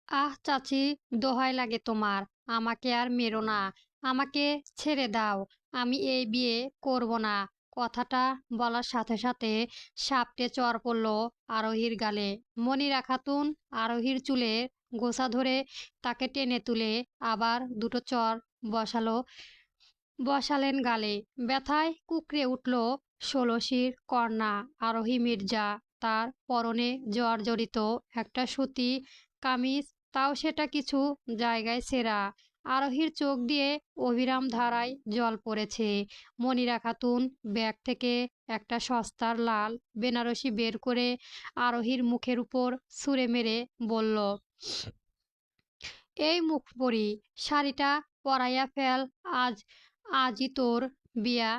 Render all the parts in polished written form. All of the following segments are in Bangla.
আহ চাচি, দোহাই লাগে তোমার, আমাকে আর মেরো না। আমাকে ছেড়ে দাও। আমি এই বিয়ে করব না। কথাটা বলার সাথে সাথে সাপটে চর পড়ল আরোহীর গালে। মনিরা খাতুন আরোহীর চুলে গোছা ধরে তাকে টেনে তুলে আবার দুটো চর বসালো বসালেন গালে। ব্যথায় কুঁকড়ে উঠল ষোলশীর কন্যা আরোহী মির্জা। তার পরনে জর্জরিত একটা সুতি কামিজ, তাও সেটা কিছু জায়গায় ছেঁড়া। আরোহীর চোখ দিয়ে অবিরাম ধারায় জল পড়েছে। মনিরা খাতুন ব্যাগ থেকে একটা সস্তার লাল বেনারসি বের করে আরোহীর মুখের উপর ছুঁড়ে মেরে বলল, এই মুখ পরি, শাড়িটা পরাইয়া ফেল। আজ আজই তোর বিয়া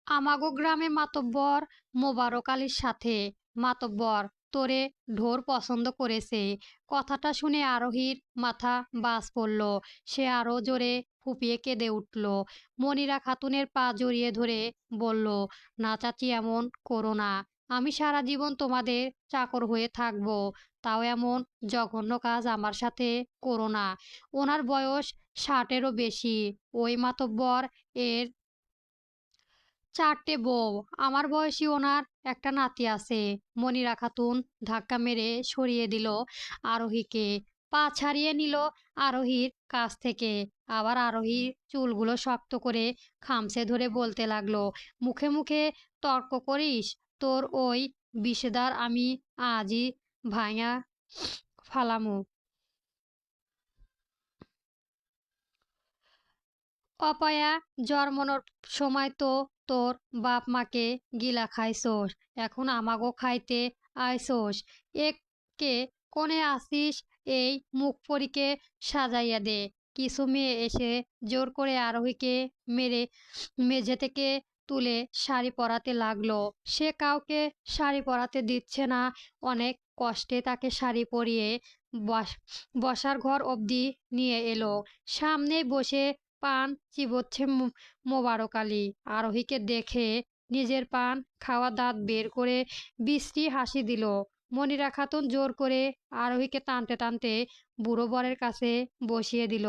আমাগো গ্রামে মাতব্বর মোবারক আলীর সাথে। মাতব্বর তোরে ঢোর পছন্দ করেছে। কথাটা শুনে আরোহীর মাথা বাজ পড়ল। সে আরো জোরে ফুপিয়ে কেঁদে উঠল। মনিরা খাতুনের পা জড়িয়ে ধরে বলল, না চাচি, এমন করো না। আমি সারা জীবন তোমাদের চাকর হয়ে থাকবো, তাও এমন জঘন্য কাজ আমার সাথে করো না। ওনার বয়স 60-এরও বেশি। ওই মাতব্বর এর চারটে বউ। আমার বয়সী ওনার একটা নাতি আছে। মনিরা খাতুন ধাক্কা মেরে সরিয়ে দিল আরোহীকে। পা ছাড়িয়ে নিল আরোহীর কাছ থেকে। আবার আরোহীর চুলগুলো শক্ত করে খামচে ধরে বলতে লাগলো, মুখে মুখে তর্ক করিস? তোর ওই বিষেদার আমি আজই ভাঙা ফালামু। অপয়া, জন্মনোর সময় তো তোর বাপ মাকে গিলা খাইছোস, এখন আমাগো খাইতে আইছোস। একে কোণে আসিস, এই মুখ পরীকে সাজাইয়া দে। কিছু মেয়ে এসে জোর করে আরোহীকে মেরে মেঝে থেকে তুলে শাড়ি পরাতে লাগলো। সে কাউকে শাড়ি পরাতে দিচ্ছে না। অনেক কষ্টে তাকে শাড়ি পরিয়ে বস বসার ঘর অবধি নিয়ে এলো। সামনে বসে পান চিবোচ্ছে মোবারক আলী। আরোহীকে দেখে নিজের পান খাওয়া দাঁত বের করে বিশ্রী হাসি দিল। মনিরা খাতুন জোর করে আরোহীকে টানতে টানতে বুড়ো বরের কাছে বসিয়ে দিল।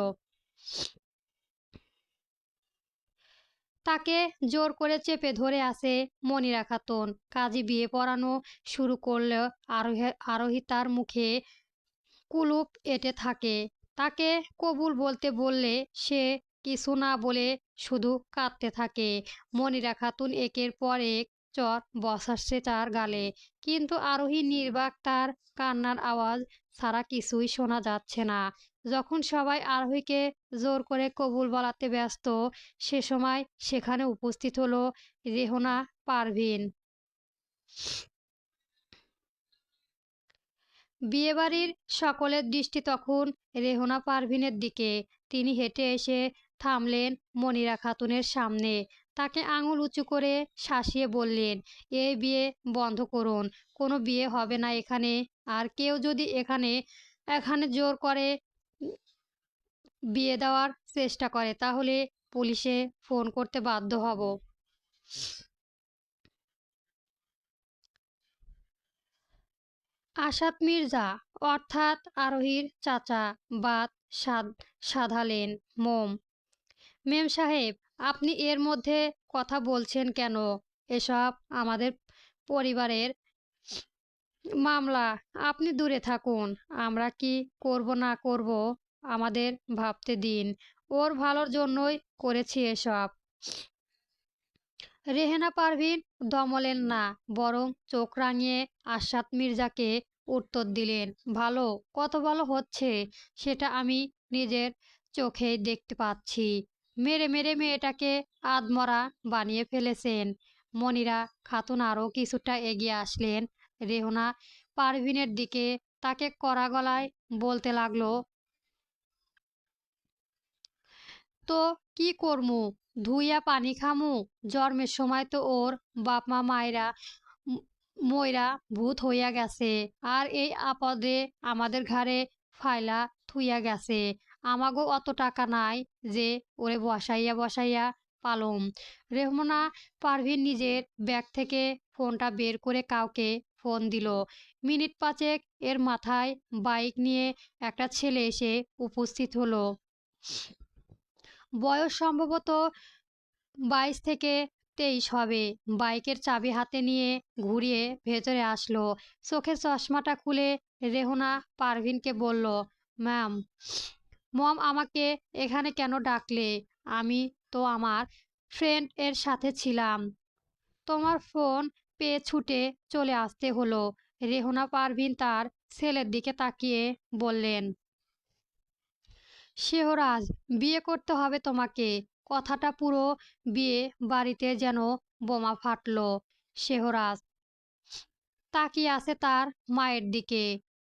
তাকে জোর করে চেপে ধরে আছে মনিরা খাতুন। কাজী বিয়ে পড়ানো শুরু করলে আরোহী তার মুখে কুলুপ এঁটে থাকে। তাকে কবুল বলতে বললে সে কিছু না বলে শুধু কাঁদতে থাকে। মনিরা খাতুন একের পর এক চর বসাচ্ছে তার গালে, কিন্তু আরোহী নির্বাক, তার কান্নার আওয়াজ ছাড়া কিছুই শোনা যাচ্ছে না। যখন সবাই আরোহীকে জোর করে কবুল বলাতে ব্যস্ত, সে সময় সেখানে উপস্থিত হলো রেহনা পারভিন। বিয়েবাড়ির সকলের দৃষ্টি তখন রেহনা পারভিনের দিকে। তিনি হেঁটে এসে থামলেন মনিরা খাতুনের সামনে। তাকে আঙুল উঁচু করে শাসিয়ে বললেন, এই বিয়ে বন্ধ করুন। কোনো বিয়ে হবে না এখানে। আর কেউ যদি এখানে এখানে জোর করে বিয়ে দেওয়ার চেষ্টা করে, তাহলে পুলিশে ফোন করতে বাধ্য হব। আসাদ মির্জা, অর্থাৎ আরোহীর চাচা, বাত সাধালেন। মোম মেম সাহেব, আপনি এর মধ্যে কথা বলছেন কেন? এসব আমাদের পরিবারের মামলা। আপনি দূরে থাকুন। আমরা কি করব না করব আমাদের ভাবতে দিন। ওর ভালোর জন্যই করেছি এসব। রেহেনা পারভিন দমলেন না, বরং চোখ রাঙিয়ে আশাদ মির্জাকে উত্তর দিলেন, ভালো? কত ভালো হচ্ছে সেটা আমি নিজের চোখেই দেখতে পাচ্ছি। মেরে মেরে মেয়েটাকে আধমরা বানিয়ে ফেলেছেন। মনিরা খাতুন আরও কিছুটা এগিয়ে আসলেন রেহনা পারভিনের দিকে। তাকে কড়া গলায় বলতে লাগলো, তো কি করমু? ধুইয়া পানি খামু? জন্মের সময় তো ওর বাপ মা মায়েরা ম- মইরা ভূত হইয়া গেছে, আর এই আপদে আমাদের ঘাড়ে ফাইলা থুইয়া গেছে। আমাগো অত টাকা নাই যে ওরে বসাইয়া বসাইয়া পালম। রেহমনা পারভিন নিজের ব্যাগ থেকে ফোনটা বের করে কাউকে ফোন দিল। মিনিট পাঁচেক এর মাথায় বাইক নিয়ে একটা ছেলে এসে উপস্থিত হলো। বয়স সম্ভবত 22 থেকে 23 হবে। বাইকের চাবি হাতে নিয়ে ঘুরিয়ে ভেতরে আসলো। চোখের চশমাটা খুলে রেহনা পারভিনকে বলল, ম্যাম, মম আমাকে এখানে কেন ডাকলে? আমি তো আমার ফ্রেন্ড এর সাথে ছিলাম। তোমার ফোন পেয়ে ছুটে চলে আসতে হলো। রেহনা পারভিন তার ছেলের দিকে তাকিয়ে বললেন, শেহরাজ, বিয়ে করতে হবে তোমাকে। কথাটা পুরো বিয়ে বাড়িতে যেন বোমা ফাটলো। শেহরাজ তাকিয়ে আছে তার মায়ের দিকে।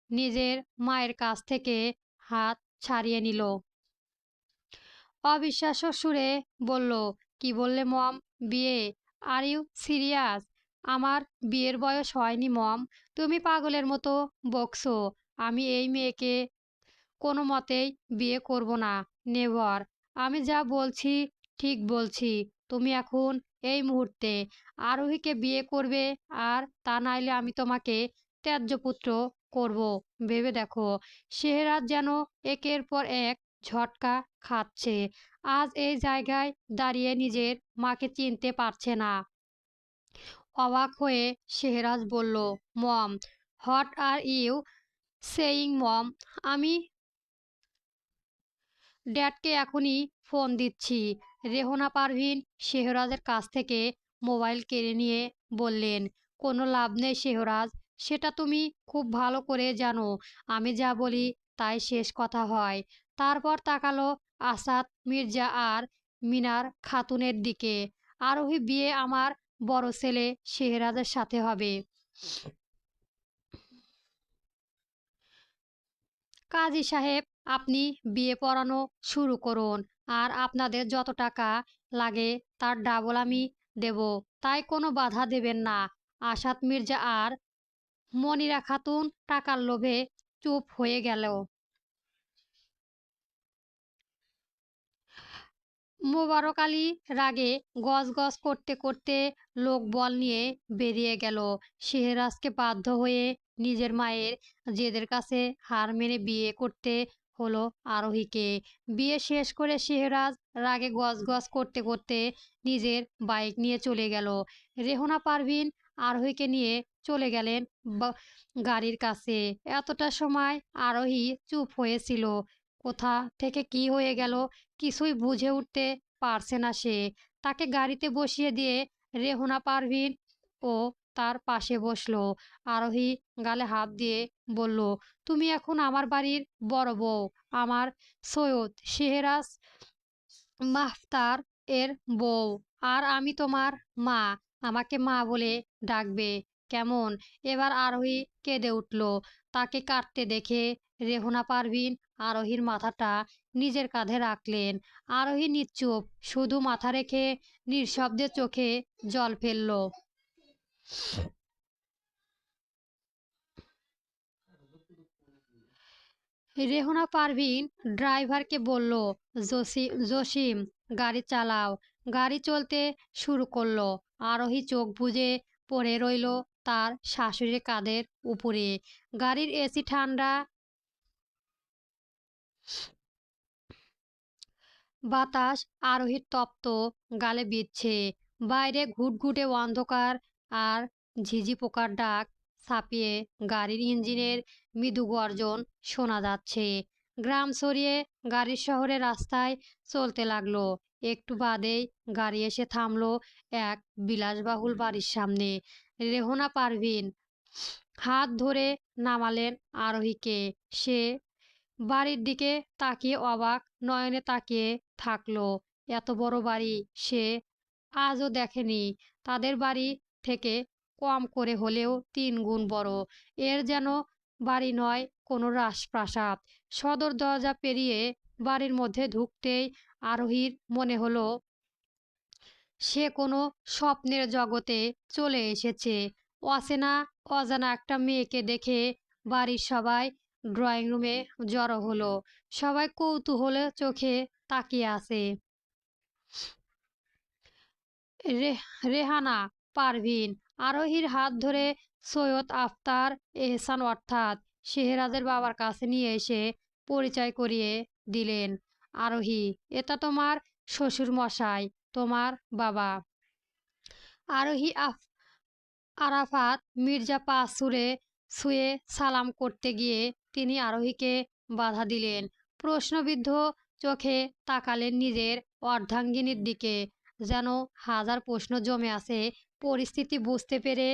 নিজের মায়ের কাছ থেকে হাত ছাড়িয়ে নিল। অবিশ্বাস্য সুরে বলল, কি বললে মম? বিয়ে? Are you serious? আমার বিয়ের বয়স হয়নি মম। তুমি পাগলের মতো বকছো। আমি এই মেয়েকে কোনো মতেই বিয়ে করব না। নেভার। আমি যা বলছি ঠিক বলছি। তুমি এখন এই মুহূর্তে আরোহীকে বিয়ে করবে, আর তা নাইলে আমি তোমাকে ত্যায্যপুত্র করব। ভেবে দেখো। শেহরাজ যেন একের পর এক ঝটকা খাচ্ছে। আজ এই জায়গায় দাঁড়িয়ে নিজের মাকে চিনতে পারছে না। অবাক হয়ে শেহরাজ বলল, মম, হোয়াট আর ইউ সেইং মম? আমি ড্যাডকে এখনই ফোন দিচ্ছি। রেহনা পারভিন শেহরাজের কাছ থেকে মোবাইল কেড়ে নিয়ে বললেন, কোনো লাভ নেই শেহরাজ, সেটা তুমি খুব ভালো করে জানো। আমি যা বলি তাই শেষ কথা হয়। তারপর তাকালো আসাদ মির্জা আর মিনার খাতুনের দিকে। আরোহী বিয়ে আমার বড় ছেলে শেহরাজের সাথে হবে। কাজী সাহেব, আপনি বিয়ে পড়ানো শুরু করুন, আর আপনাদের যত টাকা লাগে তার ডাবল আমি দেব। তাই কোনো বাধা দেবেন না। আসাদ মির্জা আর মনিরা খাতুন টাকার লোভে চুপ হয়ে গেল। মোবারক আলী রাগে গজগজ করতে করতে লোকবল নিয়ে বেরিয়ে গেল। শেহরাজকে বাধ্য হয়ে নিজের মায়ের জেদের কাছে হার মেনে বিয়ে করতে হলো আরোহীকে। বিয়ে শেষ করে শেহরাজ রাগে গজগজ করতে করতে নিজের বাইক নিয়ে চলে গেল। রেহনা পারভিন আরোহীকে নিয়ে চলে গেলেন গাড়ির কাছে। এতটা সময় আরোহী চুপ হয়েছিল। কোথা থেকে কি হয়ে গেল কিছুই বুঝে উঠতে পারছে না সে। তাকে গাড়িতে বসিয়ে দিয়ে রেহনা পারভিন ও তার পাশে বসলো। আরোহী গালে হাত দিয়ে বলল, তুমি এখন আমার বাড়ির বড় বউ। আমার সৈয়দ শেহরাজ মাফতার এর বউ। আর আমি তোমার মা। আমাকে মা বলে ডাকবে, কেমন? এবার আরোহী কেঁদে উঠল। তাকে কাঁদতে দেখে রেহনা পারভিন আরোহীর মাথাটা নিজের কাঁধে রাখলেন। আরোহী নিশ্চুপ, শুধু মাথা রেখে নিঃশব্দে চোখে জল ফেলল। রেহনা পারভিন ড্রাইভারকে বলল, জসিম, গাড়ি চালাও। গাড়ি চলতে শুরু করলো। আরোহী চোখ বুজে পড়ে রইল তার শাশুড়ির কাঁধের উপরে। গাড়ির এসি ঠান্ডা, বাতাস আরোহীর তপ্ত গালে বিচ্ছে। বাইরে ঘুটঘুটে অন্ধকার আর ঝিঝি পোকার ডাক ছাপিয়ে গাড়ির ইঞ্জিনের মৃদু গর্জন শোনা যাচ্ছে। গ্রাম সরিয়ে গাড়ির শহরের রাস্তায় চলতে লাগলো। একটু বাদেই গাড়ি এসে থামলো এক বিলাসবাহুল বাড়ির সামনে। রেহনা পারভিন হাত ধরে নামালেন আরোহীকে। সে বাড়ির দিকে তাকিয়ে অবাক নয়নে তাকিয়ে থাকলো। এত বড় বাড়ি সে আজও দেখেনি। তাদের বাড়ি থেকে কম করে হলেও 3 গুণ বড়। এর যেন বাড়ি নয়, কোনো রাজপ্রাসাদ। সদর দরজা পেরিয়ে বাড়ির মধ্যে ঢুকতেই আরোহীর মনে হলো সে কোনো স্বপ্নের জগতে চলে এসেছে। অচেনা অজানা একটা মেয়েকে দেখে বাড়ির সবাই ড্রয়িং রুমে জড়ো হলো। সবাই কৌতূহলে চোখে তাকিয়ে আছে। রেহানা পারভিন আরোহীর হাত ধরে সৈয়দ আফতার এহসান অর্থাৎ শেহরাজের বাবার কাছে নিয়ে এসে পরিচয় করিয়ে দিলেন। আরোহী, এটা তোমার শ্বশুর মশাই, তোমার বাবা। আরোহী আরাফাত মির্জা পা ছুঁয়ে সালাম করতে গিয়ে তিনি আরোহীকে বাধা দিলেন। প্রশ্নবিদ্ধ চোখে তাকালেন নিজের অর্ধাঙ্গিনীর দিকে, যেন হাজার প্রশ্ন জমে আছে। পরিস্থিতি বুঝতে পেরে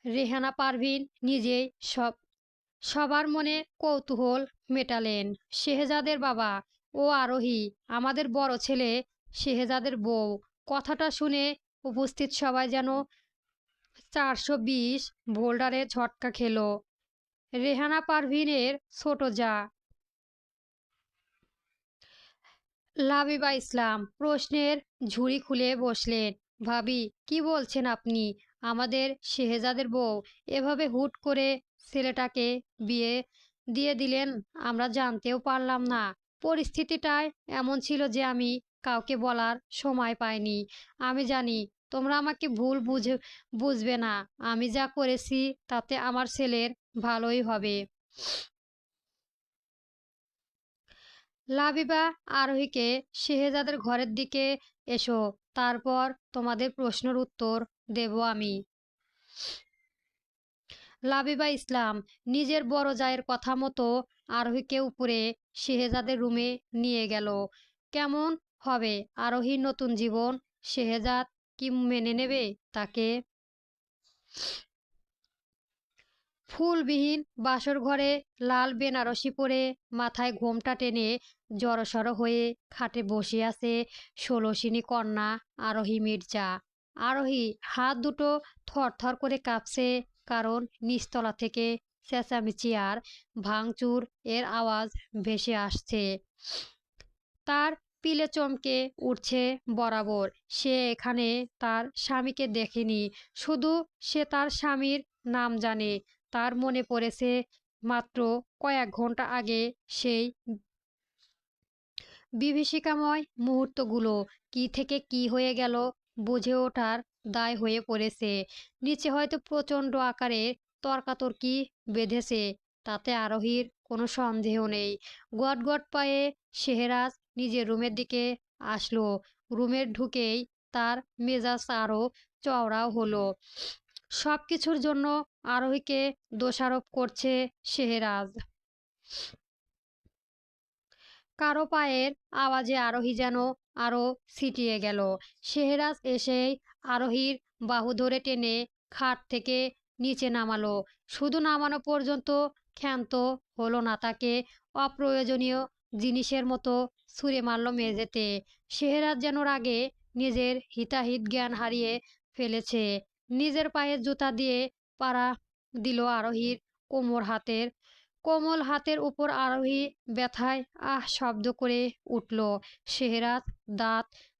রেহানা পারভিন নিজেই সবার মনে কৌতূহল মেটালেন। শেহজাদের বাবা, ও আরোহী, আমাদের বড় ছেলে শেহজাদের বউ। কথাটা শুনে উপস্থিত সবাই যেন 420 ভোল্টারে ঝটকা খেল। রেহানা পারভিনের ছোট যা লাবিবা ইসলাম প্রশ্নের ঝুড়ি খুলে বসলেন। ভাবি, কি বলছেন আপনি? আমাদের শেহজাদের বউ এভাবে হুট করে ছেলেটাকে বিয়ে দিয়ে দিলেন, আমরা জানতেও পারলাম না। পরিস্থিতিটাই এমন ছিল যে আমি কাউকে বলার সময় পাইনি। আমি জানি তোমরা আমাকে বুঝবে না। আমি যা করেছি তাতে আমার ছেলের ভালোই হবে। লাবিবা আরোহীকে শেহজাদের ঘরের দিকে এসো, তারপর তোমাদের প্রশ্নের উত্তর দেব আমি। লাবিবা ইসলাম নিজের বড় জায়ের কথা মতো আরোহীকে উপরে শেহজাদের রুমে নিয়ে গেল। কেমন হবে আরোহীর নতুন জীবন? শেহজাদ কি মেনে নেবে তাকে? ফুলবিহীন বাসর ঘরে লাল বেনারসি পরে মাথায় ঘোমটা টেনে জড়সড় হয়ে খাটে বসে আছে ষোলশিনী কন্যা আরোহী মির্জা। আরোহী হাত দুটো থরথর করে কাঁপছে, কারণ নিচতলা থেকে চেঁচামেচি আর ভাঙচুর এর আওয়াজ ভেসে আসছে। তার পিলে চমকে উঠছে বরাবর। সে এখানে তার স্বামীকে দেখেনি, শুধু সে তার স্বামীর নাম জানে। তার মনে পড়েছে মাত্র কয়েক ঘন্টা আগে সেই বিভীষিকাময় মুহূর্তগুলো। কি থেকে কি হয়ে গেল বুঝে ওঠার দায় হয়ে পড়েছে। নিচে হয়তো প্রচণ্ড আকারে তর্কাতর্কি বেঁধেছে, তাতে আরোহীর কোনো সন্দেহ নেই। গট পায়ে শেহরাজ নিজের রুমের দিকে আসলো। রুমের ঢুকেই তার মেজাজ আরও চওড়াও হলো। সব কিছুর জন্য আরোহীকে দোষারোপ করছে শেহরাজ। কারো পায়ের আওয়াজে আরোহী যেন আরো ছিটিয়ে গেল। শেহরাজ এসেই আরোহীর বাহু ধরে টেনে খাট থেকে নিচে নামালো। শুধু নামানো পর্যন্ত ক্ষান্ত হলো না, তাকে অপ্রয়োজনীয় জিনিসের মতো ছুঁড়ে মারল মেঝেতে। শেহরাজ যেন রাগে নিজের হিতাহিত জ্ঞান হারিয়ে ফেলেছে। নিজের পায়ের জুতা দিয়ে পাড়া দিল আরোহীর কোমল হাতের উপর। আরোহী ব্যথায় আহ শব্দ করে উঠল। শেহরাজ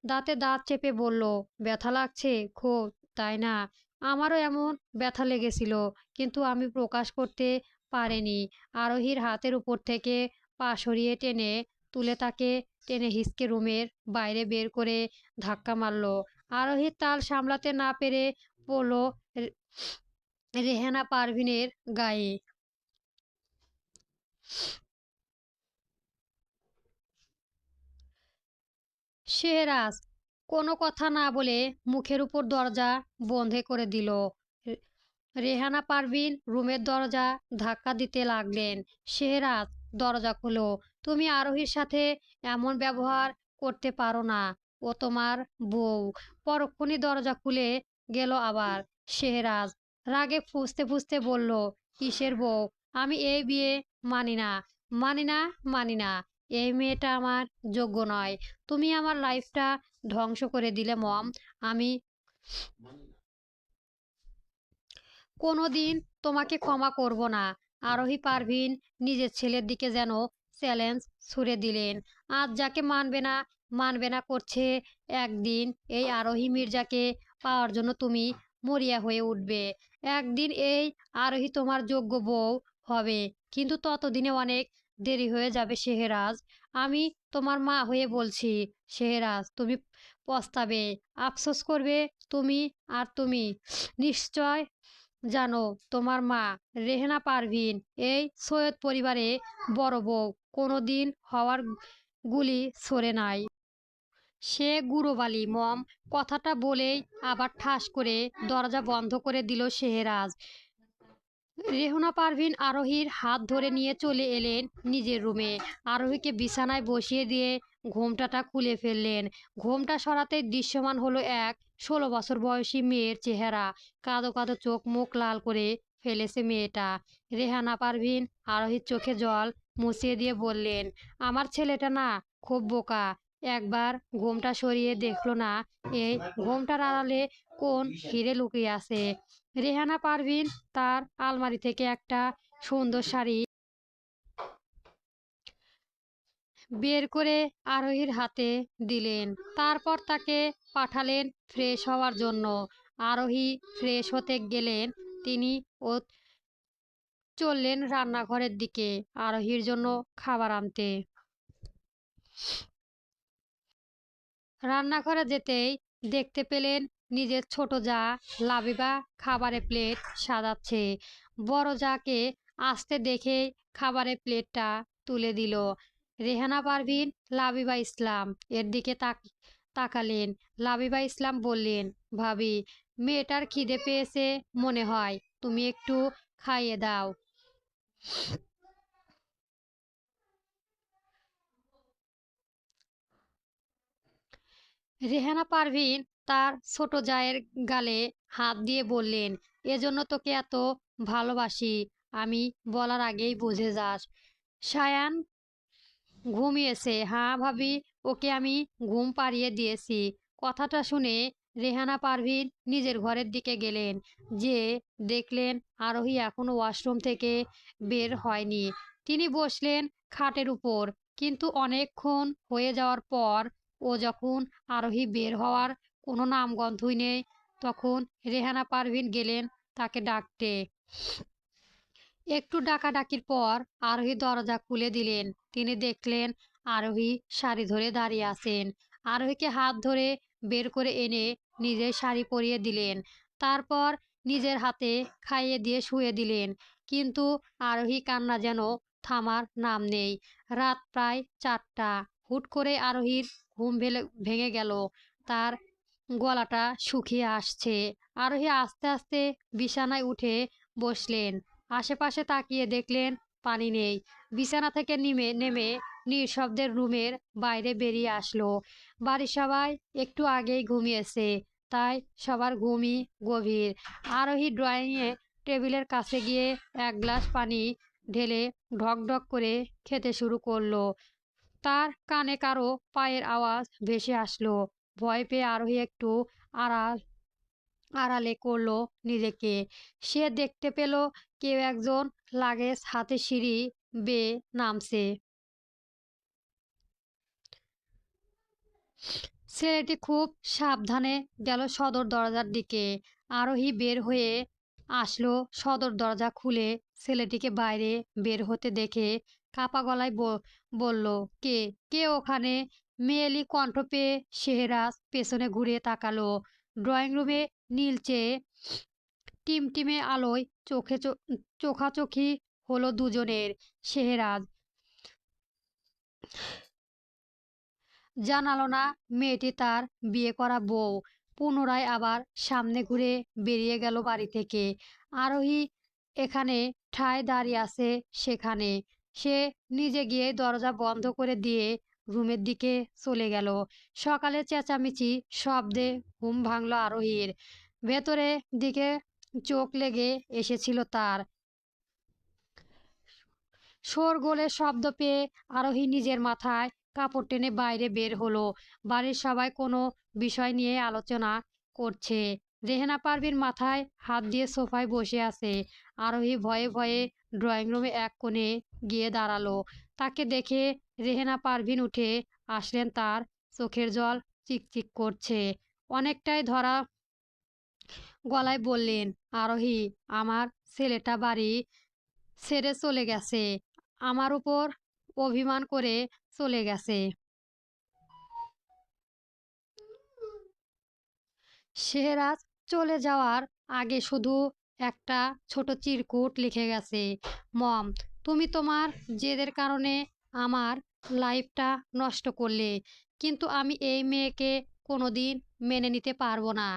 দাঁতে দাঁত চেপে বলল, ব্যথা লাগছে খুব, তাই না? আমারও এমন ব্যথা লেগেছিল, কিন্তু আমি প্রকাশ করতে পারিনি। আরোহীর হাতের উপর থেকে পা সরিয়ে টেনে তুলে তাকে টেনে হিসকে রুমের বাইরে বের করে ধাক্কা মারল। আরোহীর তাল সামলাতে না পেরে পড়ল রেহানা পারভিনের গায়ে। শেহরাজ কোনো কথা না বলে মুখের উপর দরজা বন্ধ করে দিল। রেহানা পারভিন রুমের দরজা ধাক্কা দিতে লাগলেন। শেহরাজ, দরজা খোলো। তুমি আরোহীর সাথে এমন ব্যবহার করতে পারো না, ও তোমার বউ। পরক্ষণই দরজা খুলে গেল আবার। শেহরাজ রাগে ফুঁসতে ফুঁসতে বলল, কিসের বউ? আমি এই বিয়ে মানি না, মানি না, মানি না। এই মেয়েটা আমার যোগ্য নয়। তুমি আমার লাইফটা ধ্বংস করে দিলে মম। আমি কোনোদিন তোমাকে ক্ষমা করব না। আরোহী পারভিন নিজের ছেলের দিকে যেন চ্যালেঞ্জ ছুড়ে দিলেন। আজ যাকে মানবে না করছে, একদিন এই আরোহী মির্জাকে পাওয়ার জন্য তুমি মরিয়া হয়ে উঠবে। একদিন এই আরোহী তোমার যোগ্য বউ হবে, কিন্তু ততদিনে অনেক দেরি হয়ে যাবে শেহরাজ। আমি তোমার মা হয়ে বলছি, শেহরাজ, তুমি পস্তাবে, আফসোস করবে তুমি। আর তুমি নিশ্চয় জানো, তোমার মা রেহেনা পারভিন এই সৈয়দ পরিবারে বড় বউ কোনোদিন হওয়ার গুলি সরে নাই। সে গুরুবালি মম। কথাটা বলেই আবার ঠাস করে দরজা বন্ধ করে দিল শেহরাজ। রেহনা পারভিন আরোহীর হাত ধরে নিয়ে চলে এলেন নিজের রুমে। আরোহীকে বিছানায় বসিয়ে দিয়ে ঘোমটাটা খুলে ফেললেন। ঘোমটা সরাতেই দৃশ্যমান হলো এক 16 বছর বয়সী মেয়ের চেহারা। কাঁদো কাঁদো চোখ, মুখ লাল করে ফেলেছে মেয়েটা। রেহানা পারভিন আরোহীর চোখে জল মুছিয়ে দিয়ে বললেন, আমার ছেলেটা না খুব বোকা। একবার ঘোমটা সরিয়ে দেখলো না এই ঘোমটার আড়ালে কোন হিরে লুকিয়ে আছে। রেহানা পারভিন তার আলমারি থেকে একটা সুন্দর শাড়ি বের করে আরোহীর হাতে দিলেন। তারপর তাকে পাঠালেন ফ্রেশ হওয়ার জন্য। আরোহী ফ্রেশ হতে গেলেন, তিনি ও চললেন রান্নাঘরের দিকে আরোহীর জন্য খাবার আনতে। রান্নাঘরে যেতেই দেখতে পেলেন নিজের ছোট যা লাবিবা খাবারের প্লেট সাজাচ্ছে। বড় যাকে আসতে দেখে খাবারের প্লেটটা তুলে দিল। রেহানা পারভিন লাবিবা ইসলাম এর দিকে তাকালেন। লাবিবা ইসলাম বললেন, ভাবি, মেয়েটার খিদে পেয়েছে মনে হয়, তুমি একটু খাইয়ে দাও। রেহানা পারভিন তার ছোট জায়ের গালে হাত দিয়ে বললেন, এজন্য তোকে এত ভালোবাসি আমি বলার আগেই বুঝে যাস। সায়ান ঘুমিয়েছে। হ্যাঁ ভাবি, ওকে আমি ঘুম পাড়িয়ে দিয়েছি। কথাটা শুনে রেহানা পারভিন নিজের ঘরের দিকে গেলেন, যে দেখলেন আরোহী এখনো ওয়াশরুম থেকে বের হয়নি। তিনি বসলেন খাটের উপর, কিন্তু অনেকক্ষণ হয়ে যাওয়ার পর ও যখন আরোহী বের হওয়ার কোনো নামগন্ধই নেই, তখন রেহানা পারভিন গেলেন তাকে ডাকতে। একটু ডাকাডাকির পর আরোহী দরজা খুলে দিলেন। তিনি দেখলেন আরোহী শাড়ি ধরে দাঁড়িয়ে আছেন। আরোহীকে হাত ধরে বের করে এনে নিজের শাড়ি পরিয়ে দিলেন। তারপর নিজের হাতে খাইয়ে দিয়ে শুয়ে দিলেন। কিন্তু আরোহী কান্না যেন থামার নাম নেই। রাত প্রায় 4টা। হুট করে আরোহীর ঘুম ভেঙে গেল। তার গলাটা শুকিয়ে আসছে। আরোহী আস্তে আস্তে বিছানায় উঠে বসলেন। আশেপাশে তাকিয়ে দেখলেন পানি নেই। বিছানা থেকে নেমে নেমে নিঃশব্দের রুমের বাইরে বেরিয়ে আসলো। বাড়ির সবাই একটু আগেই ঘুমিয়েছে, তাই সবার ঘুমই গভীর। আরোহী ড্রয়িংয়ে টেবিলের কাছে গিয়ে এক গ্লাস পানি ঢেলে ঢক ঢক করে খেতে শুরু করলো। তার কানে কারো পায়ের আওয়াজ ভেসে আসলো। ভয় পেয়ে আরোহী একটু আড়াল আড়ালে করলো নিজেকে। সে দেখতে পেল কেউ একজন লাগেজ হাতে সিঁড়ি বেয়ে নামছে। ছেলেটি খুব সাবধানে গেল সদর দরজার দিকে। আরোহী বের হয়ে আসলো। সদর দরজা খুলে ছেলেটিকে বাইরে বের হতে দেখে কাপা গলায় বলল, কে কে ওখানে? মেয়েলি কণ্ঠ পেয়ে শেহরাজ পেছনে ঘুরে তাকালো। ড্রয়িং রুমে নীলচে টিমটিমে আলোয় চোখাচোখি হলো দুজনের। শেহরাজ জানালো না মেয়েটি তার বিয়ে করা বউ। পুনরায় আবার সামনে ঘুরে বেরিয়ে গেল বাড়ি থেকে। আরোহী এখানে ঠায় দাঁড়িয়ে আছে সেখানে। সে নিজে গিয়ে দরজা বন্ধ করে দিয়ে রুমের দিকে চলে গেল। সকালে চেঁচামেচি শব্দে ঘুম ভাঙল আরোহীর। ভেতরে দিকে চোখ লেগে এসেছিল তার। শোরগোলের শব্দ পেয়ে আরোহী নিজের মাথায় কাপড় টেনে বাইরে বের হলো। বাড়ির সবাই কোনো বিষয় নিয়ে আলোচনা করছে। রেহেনা পারভিন মাথায় হাত দিয়ে সোফায় বসে আছে। আরোহী ভয়ে ভয়ে ড্রয়িং রুমে এক কোণে গিয়ে দাঁড়ালো। তাকে দেখে রেহেনা পারভিন উঠে আসলেন। তার চোখের জল চিকচিক করছে। অনেকটাই ধরা গলায় বললেন, আরোহী, আমার ছেলেটা বাড়ি ছেড়ে চলে গেছে। আমার উপর অভিমান করে চলে গেছে। শেহরাজ চলে যাওয়ার আগে শুধু একটা ছোট চিরকুট লিখে গেছে, মম, তুমি তোমার জেদের কারণে আমার লাইফটা নষ্ট করলে, কিন্তু আমি এই মেয়েকে কোনোদিন মেনে নিতে পারবো না।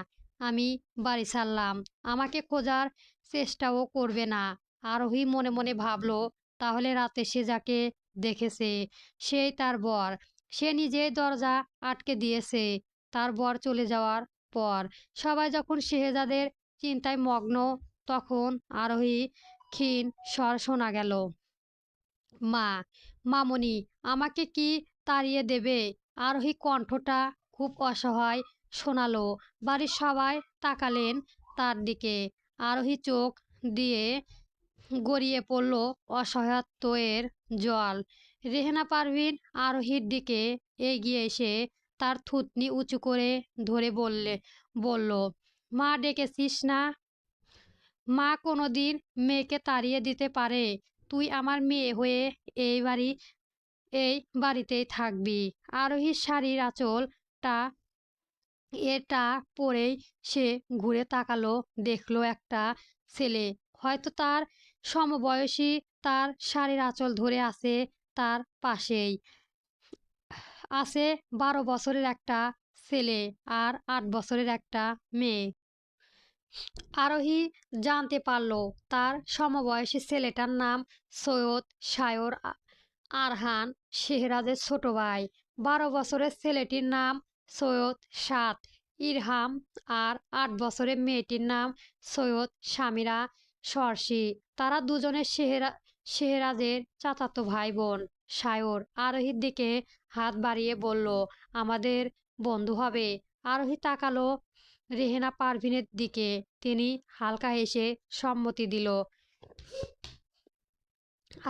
আমি বাড়ি ছাড়লাম, আমাকে খোঁজার চেষ্টাও করবে না। আরোহী মনে মনে ভাবলো, তাহলে রাতে সে যাকে দেখেছে সেই তার বর। সে নিজেই দরজা আটকে দিয়েছে। তার বর চলে যাওয়ার পর সবাই যখন শেহজাদের চিন্তায় মগ্ন, তখন আরোহী ক্ষীণ স্বর শোনা গেল, মা, মামনি, আমাকে কি তাড়িয়ে দেবে? আরোহী কণ্ঠটা খুব অসহায় শোনালো। বাড়ির সবাই তাকালেন তার দিকে। আরোহী চোখ দিয়ে গড়িয়ে পড়ল অসহায়ত্বের জল। রেহেনা পারভিন আরোহীর দিকে এগিয়ে এসে তার থুতনি উঁচু করে ধরে বলল, মা ডেকেছিস না? মা কোনোদিন মেয়েকে তাড়িয়ে দিতে পারে? তুই আমার মেয়ে হয়ে এই বাড়ি এই বাড়িতেই থাকবি। আরোহীর শাড়ির আঁচলটা এটা পরেই সে ঘুরে তাকালো, দেখলো একটা ছেলে, হয়তো তার সমবয়সী, তার শাড়ির আঁচল ধরে আছে তার পাশেই। আছে 12 বছরের একটা ছেলে আর 8 বছরের একটা মেয়ে। আরোহী জানতে পারল তার সমবয়সী ছেলেটার নাম সৈয়দ শায়র আরহান, শেহরাজের ছোট ভাই। 12 বছরের ছেলেটির নাম সৈয়দ সাদ ইরহাম, আর 8 বছরের মেয়েটির নাম সৈয়দ সামিরা সরসি। তারা দুজনের শেহরাজের চাচাতো ভাই বোন। শায়র আরোহীর দিকে হাত বাড়িয়ে বলল, আমাদের বন্ধু হবে। আরোহী তাকালো রেহেনা পারভিনের দিকে। তিনি হালকা হেসে সম্মতি দিল।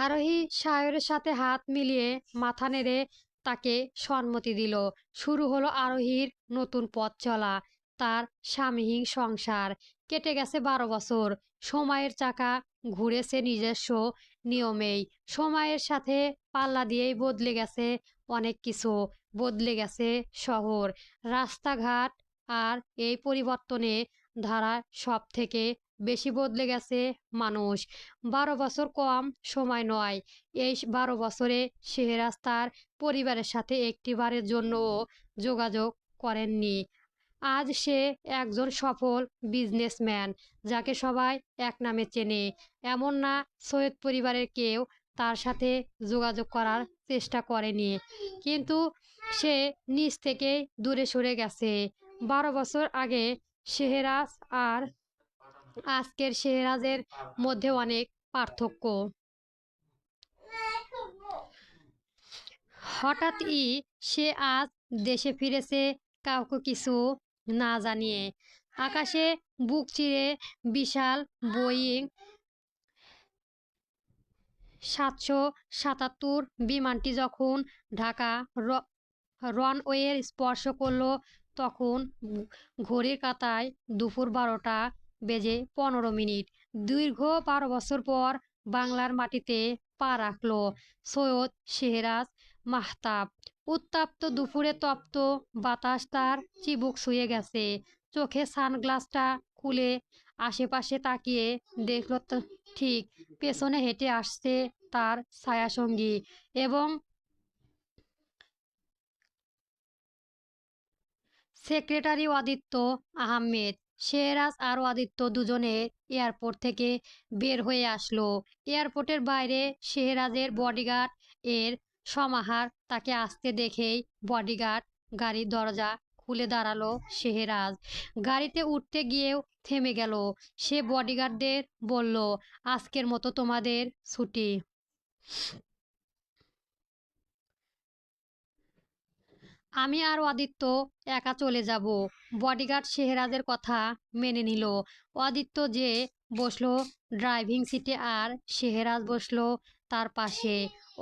আরোহী শায়রের সাথে হাত মিলিয়ে মাথা নেড়ে তাকে সম্মতি দিল। শুরু হলো আরোহীর নতুন পথ চলা, তার স্বামীহীন সংসার। কেটে গেছে 12 বছর। সময়ের চাকা ঘুরেছে নিজস্ব নিয়মেই। সময়ের সাথে পাল্লা দিয়েই বদলে গেছে অনেক কিছু। বদলে গেছে শহর, রাস্তাঘাট, আর এই পরিবর্তনে ধারা সব থেকে বেশি বদলে গেছে মানুষ। 12 বছর কম সময় নয়। এই 12 বছরে শেহরাজ তার পরিবারের সাথে একটিবারের জন্যও যোগাযোগ করেননি। আজ সে একজন সফল বিজনেসম্যান, যাকে সবাই এক নামে চেনে। এমন না সৈয়দ পরিবারের কেউ তার সাথে যোগাযোগ করার চেষ্টা করেনি, কিন্তু সে নিজ থেকেই দূরে সরে গেছে। 12 বছর আগে শেহরাজ আর আজকের শেহরাজের মধ্যে অনেক পার্থক্য। হঠাৎই সে আজ দেশে ফিরেছে, কাউকে কিছু না জানিয়ে। আকাশে বুক চিরে বিশাল বোয়িং 777 বিমানটি যখন ঢাকা রানওয়ে স্পর্শ করলো, তখন ঘড়ির কাঁটায় দুপুর 12টা বেজে 15 মিনিট। দীর্ঘ 12 বছর পর বাংলার মাটিতে পা রাখলো সৈয়দ শেহরাজ মাহতাব। উত্তপ্ত দুপুরে তপ্ত বাতাস তার চিবুক ছুঁয়ে গেছে। চোখে সানগ্লাসটা খুলে আশেপাশে তাকিয়ে দেখল ঠিক পেছনে হেঁটে আসছে তার ছায়াসঙ্গী এবং সেক্রেটারি আদিত্য আহমেদ। শেহরাজ আর আদিত্য দুজনে এয়ারপোর্ট থেকে বের হয়ে আসলো। এয়ারপোর্টের বাইরে শেহরাজের বডিগার্ড এর সমাহার। তাকে আসতে দেখেই বডিগার্ড গাড়ির দরজা খুলে দাঁড়ালো। শেহরাজ গাড়িতে উঠতে গিয়েও থেমে গেল। সে বডিগার্ডদের বলল, আজকের মতো তোমাদের ছুটি। আমি আর আদিত্য একা চলে যাব। বডিগার্ড শেহরাজের কথা মেনে নিল। আদিত্য যে বসলো ড্রাইভিং সিটে আর শেহরাজ বসলো তার পাশে।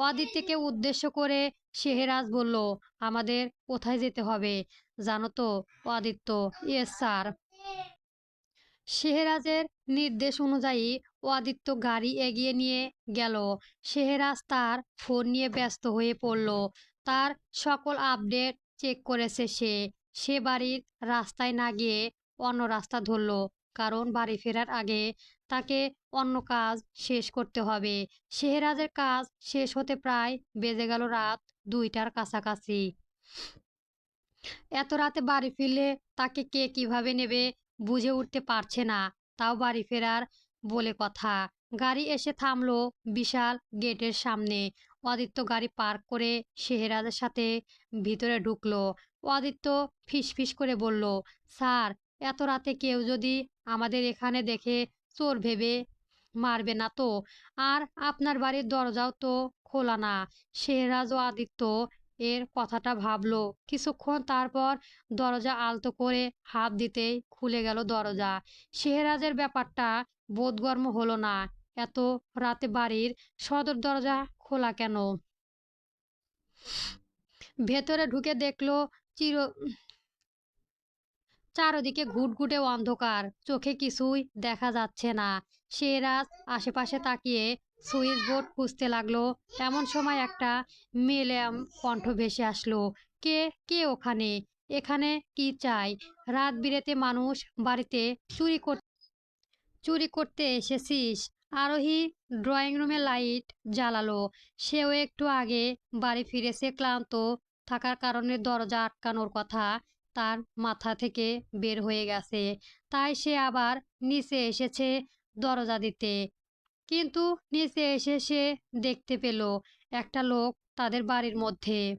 আদিত্যকে উদ্দেশ্য করে শেহরাজ বলল, আমাদের কোথায় যেতে হবে জানো তো? Aditya, yes sir. শেহরাজের নির্দেশ অনুযায়ী আদিত্য গাড়ি এগিয়ে নিয়ে গেল। শেহরাজ তার ফোন নিয়ে ব্যস্ত হয়ে পড়ল। তার সকল আপডেট চেক করেছে সে। সে বাড়ির রাস্তায় না গিয়ে অন্য রাস্তা ধরল, কারণ বাড়ি ফেরার আগে তাকে অন্য কাজ শেষ করতে হবে। শেহরাজের কাজ শেষ হতে প্রায় বেজে গেল রাত 2টার কাছাকাছি। এত রাতে বাড়ি ফিরলে তাকে কে কিভাবে নেবে বুঝে উঠতে পারছে না। তাও বাড়ি ফেরার বলে কথা। গাড়ি এসে থামলো বিশাল গেটের সামনে। আদিত্য গাড়ি পার্ক করে শেহরাজের সাথে ভিতরে ঢুকলো। আদিত্য ফিসফিস করে বলল, স্যার, এত রাতে কেউ যদি আমাদের এখানে দেখে চোর ভেবে মারবে না তো? আর আপনার বাড়ির দরজাও তো খোলা না। শেহরাজ ও আদিত্য এর কথাটা ভাবলো কিছুক্ষণ, তারপর দরজা আলতো করে হাত দিতেই খুলে গেল দরজা। শেহরাজের ব্যাপারটা বোধগম্য হলো না। এত রাতে বাড়ির সদর দরজা খোলা কেন? ভেতরে ঢুকে দেখলো চির চারদিকে ঘুটঘুটে অন্ধকার, চোখে কিছুই দেখা যাচ্ছে না। শেহরাজ আশেপাশে তাকিয়ে সুইচ বোর্ড খুঁজতে লাগলো। এমন সময় একটা মেয়েলাম কণ্ঠ ভেসে আসলো। কে কে ওখানে? এখানে কি চাই? রাত বিরেতে মানুষ বাড়িতে চুরি করতে এসেছিস? আরোহী ড্রয়িং রুমে লাইট জ্বালালো। সেও একটু আগে বাড়ি ফিরেছে, ক্লান্ত থাকার কারণে দরজা আটকানোর কথা তার মাথা থেকে বের হয়ে গেছে। তাই সে আবার নিচে এসেছে দরজা দিতে। কিন্তু নিচে এসে সে দেখতে পেল একটা লোক তাদের বাড়ির মধ্যে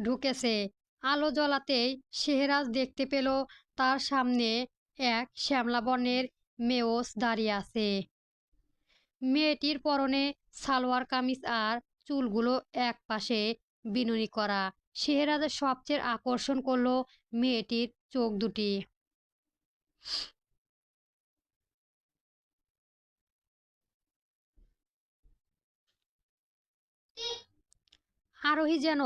ঢুকেছে। আলো জ্বলাতেই শেহরাজ দেখতে পেল তার সামনে এক শ্যামলা বর্ণের মেয়স দাঁড়িয়ে আছে। মেয়েটির পরনে সালোয়ার কামিজ আর চুলগুলো এক পাশে বিনুনি করা। শেহরাজের সবচেয়ে আকর্ষণ করলো মেয়েটির চোখ দুটি। আরোহী যেন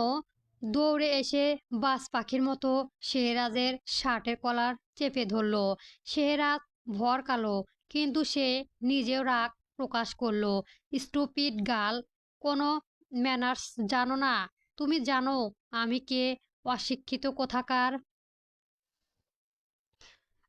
দৌড়ে এসে বাজ পাখির মতো শেহরাজের শার্টের কলার চেপে ধরল। শেহরাজ ভরকালো, কিন্তু সে নিজেও রাগ প্রকাশ করলো। স্টুপিড গার্ল, কোনো ম্যানার্স জানো না? তুমি জানো আমি কে? অশিক্ষিত কোথাকার!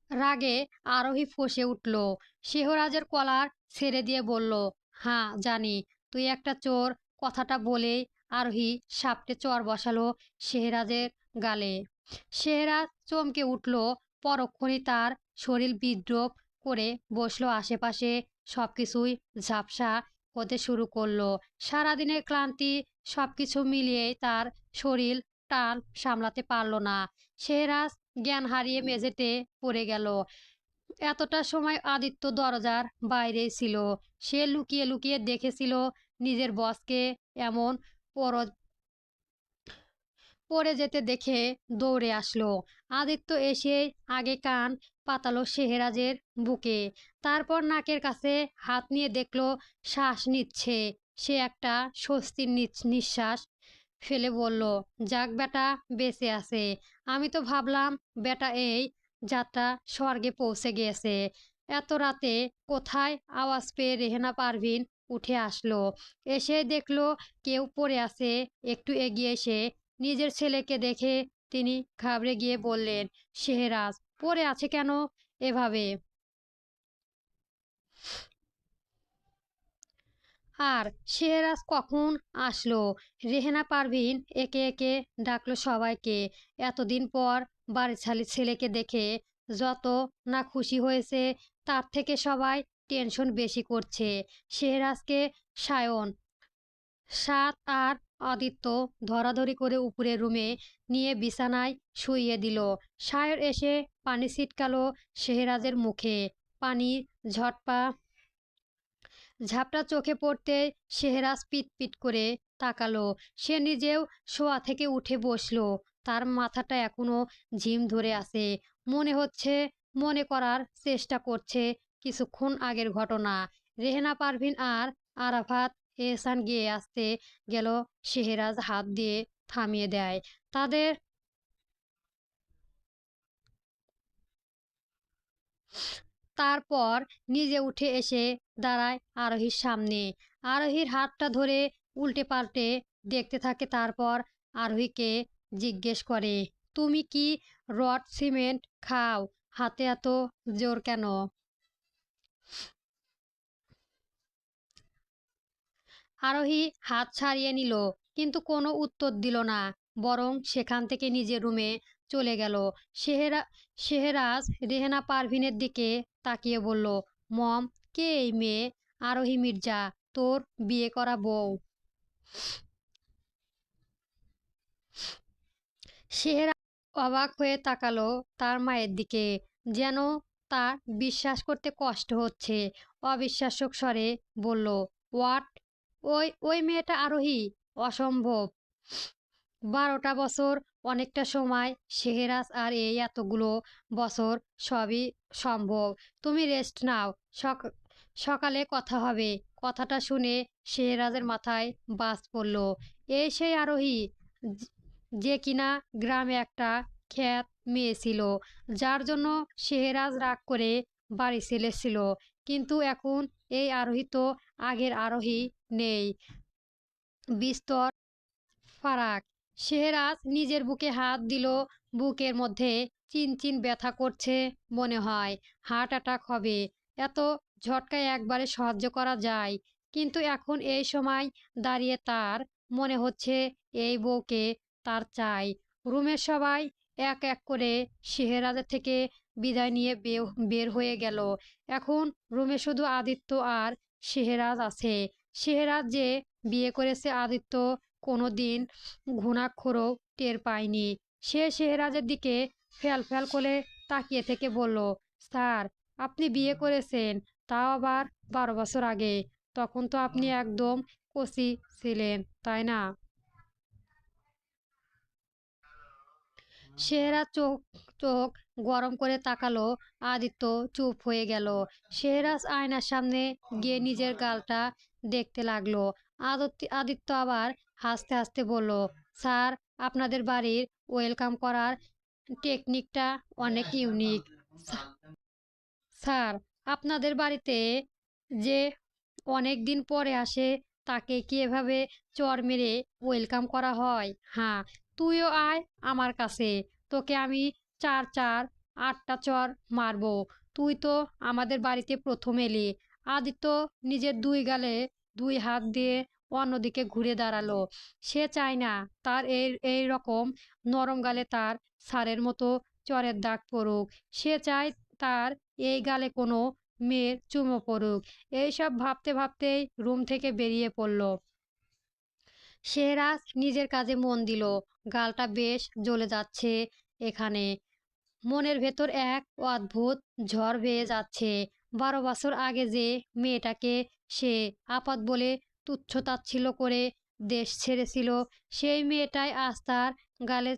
রাগে আরোহী ফসে উঠল। শেহরাজের কলার ছেড়ে দিয়ে বলল, হ্যাঁ জানি তুই একটা চোর। কথাটা বলেই আরোহী সাপটে চর বসালো শেহরাজের গালে। শেহরাজ চমকে উঠল। পরক্ষণই তার শরীর বিদ্রোপ করে বসলো। আশেপাশে সবকিছুই ঝাপসা হতে শুরু করলো। সারাদিনের ক্লান্তি সবকিছু মিলিয়েই তার শরীর টান সামলাতে পারল না। শেহরাজ জ্ঞান হারিয়ে মেঝেতে পড়ে গেল। এতটা সময় আদিত্য দরজার বাইরেই ছিল। সে লুকিয়ে লুকিয়ে দেখেছিল নিজের বসকে এমন পর- পড়ে যেতে দেখে দৌড়ে আসলো। আদিত্য এসে আগে কান পাতালো শেহরাজের বুকে, তারপর নাকের কাছে হাত নিয়ে দেখলো শ্বাস নিচ্ছে। সে একটা স্বস্তির নিঃশ্বাস ফেলে বলল, যাক বেটা বেঁচে আছে। আমি তো ভাবলাম বেটা এই যাত্রা স্বর্গে পৌঁছে গিয়েছে। এত রাতে কোথায়? আওয়াজ পেয়ে রেহেনা পারভিন উঠে আসলো। এসে দেখলো কেউ পড়ে আছে। একটু এগিয়ে এসে নিজের ছেলেকে দেখে তিনি ঘাবড়ে গিয়ে বললেন, শেহরাজ পড়ে আছে কেন এভাবে? আর শেহরাজ কখন আসলো? রেহেনা পারভিন একে একে ডাকলো সবাইকে। এতদিন পর বাড়িছালি ছেলেকে দেখে যত না খুশি হয়েছে, তার থেকে সবাই টেনশন বেশি করছে। শেহরাজকে সায়ন, সাত আর আদিত্য ধরাধরি করে উপরের রুমে নিয়ে বিছানায় শুইয়ে দিল। সায়র এসে পানি ছিটকালো শেহরাজের মুখে। পানি ঝটপা ঝাপটা চোখে পড়তে শেহরাজ পিট পিট করে তাকালো। সে নিজেও শোয়া থেকে উঠে বসলো। তার মাথাটা এখনো ঝিম ধরে আছে। মনে হচ্ছে মনে করার চেষ্টা করছে কিছুক্ষণ আগের ঘটনা। রেহেনা পারভিন আর আরাফাত এহসান গিয়ে আসতে গেল। শেহরাজ হাত দিয়ে থামিয়ে দেয় তাদের। তারপর নিজে উঠে এসে দাঁড়ায় আরোহীর সামনে। আরোহীর হাতটা ধরে উল্টে পাল্টে দেখতে থাকে। তারপর আরোহীকে জিজ্ঞেস করে, তুমি কি রড সিমেন্ট খাও? হাতে এত জোর কেন? আরোহী হাত ছাড়িয়ে নিল, কিন্তু কোনো উত্তর দিল না, বরং সেখান থেকে নিজের রুমে চলে গেল। শেহেরা শেহরাজ রেহেনা পারভিনের দিকে তাকিয়ে বলল, মম, কে এই মেয়ে? আরোহী মির্জা, তোর বিয়ে করা বউ। শেহরাজ অবাক হয়ে তাকালো তার মায়ের দিকে, যেন তার বিশ্বাস করতে কষ্ট হচ্ছে। অবিশ্বাস্য স্বরে বলল, হোয়াট? ওই মেয়েটা আরোহী? অসম্ভব। 12টা বছর অনেকটা সময়, শেহরাজ, আর এই এতগুলো বছর সবই সম্ভব। তুমি রেস্ট নাও, সকালে কথা হবে। কথাটা শুনে শেহরাজের মাথায় বাজ পড়ল। এই সেই আরোহী, যে যে কিনা গ্রামে একটা খ্যাত মেয়ে ছিল, যার জন্য শেহরাজ রাগ করে বাড়ি ছেড়েছিল। কিন্তু এখন এই আরোহী তো আগের আরোহী নেই। বিস্তর ফারাক। শেহরাজ নিজের বুকে হাত দিল। বুকের মধ্যে চিনচিন ব্যথা করছে, মনে হয় হার্ট অ্যাটাক হবে। এত ঝটকায় একবারে সহ্য করা যায়, কিন্তু এখন এই সময় দাঁড়িয়ে তার মনে হচ্ছে এই বউকে তার চাই। রুমের সবাই এক এক করে শেহরাজের থেকে বিদায় নিয়ে বের হয়ে গেল। এখন রুমে শুধু আদিত্য আর শেহরাজ আছে। শেহরাজ যে বিয়ে করেছে, আদিত্য কোনোদিন ঘুণাক্ষরও টের পায়নি। সে শেহরাজের দিকে ফ্যাল ফ্যাল করে তাকিয়ে থেকে বলল, স্যার, আপনি বিয়ে করেছেন, তাও আবার 12 বছর আগে। তখন তো আপনি একদম কচি ছিলেন, তাই না? শেহরাজ চোখ চোখ গরম করে তাকালো। আদিত্য চুপ হয়ে গেল। শেহরাজ আয়নার সামনে গিয়ে নিজের গালটা দেখতে লাগলো। আদিত্য আবার হাসতে হাসতে বলল, স্যার, আপনাদের বাড়ির ওয়েলকাম করার টেকনিকটা অনেক ইউনিক। স্যার, আপনাদের বাড়িতে যে অনেক দিন পরে আসে, তাকে কি এভাবে চড় মেরে ওয়েলকাম করা হয়? হ্যাঁ, তুইও আয় আমার কাছে, তোকে আমি 4-4-8টা চড় মারবো। তুই তো আমাদের বাড়িতে প্রথম এলি। আদিত্য নিজের দুই গালে দুই হাত দিয়ে অন্যদিকে ঘুরে দাঁড়ালো। সে চায় না তার এই রকম নরম গালে তার সারের মতো চরের দাগ পড়ুক। সে চায় তার এই গালে কোনো মেয়ের চুমো পড়ুক। এইসব ভাবতে ভাবতেই রুম থেকে বেরিয়ে পড়ল। শেহরাজ নিজের কাজে মন দিল। গালটা বেশ জ্বলে যাচ্ছে এখানে। মনের ভেতর এক অদ্ভুত ঝড় বেয়ে যাচ্ছে। 12 বছর আগে যে মেয়েটাকে সে আপাত বলে তুচ্ছ-তাচ্ছিল্য করে দেশ ছেড়েছিল, সেই মেয়েটাই আজ তার গালে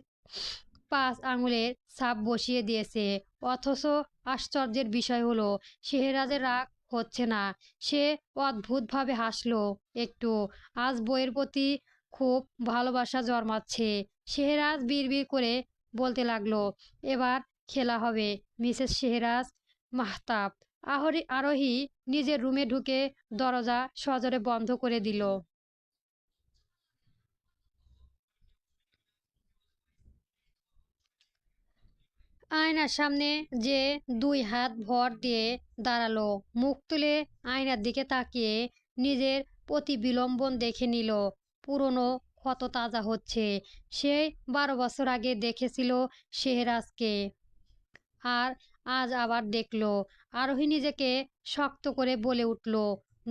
5 আঙুলের ছাপ বসিয়ে দিয়েছে। অথচ আশ্চর্যের বিষয় হলো, শেহরাজের রাগ হচ্ছে না। সে অদ্ভুতভাবে হাসলো একটু। আজ বইয়ের প্রতি খুব ভালোবাসা জন্মাচ্ছে। শেহরাজ বিড়বিড় করে বলতে লাগলো, এবার খেলা হবে, মিসেস শেহরাজ মাহতাব। আরোহী নিজের রুমে ঢুকে দরজা সজোরে বন্ধ করে দিল। আয়নার সামনে যে দুই হাত ভর দিয়ে দাঁড়ালো, মুখ তুলে আয়নার দিকে তাকিয়ে নিজের প্রতিবিলম্বন দেখে নিল। পুরনো ক্ষত তাজা হচ্ছে। সেই 12 বছর আগে দেখেছিল শেহরাজকে, আর আজ আবার দেখলো। আরোহী নিজেকে শক্ত করে বলে উঠল,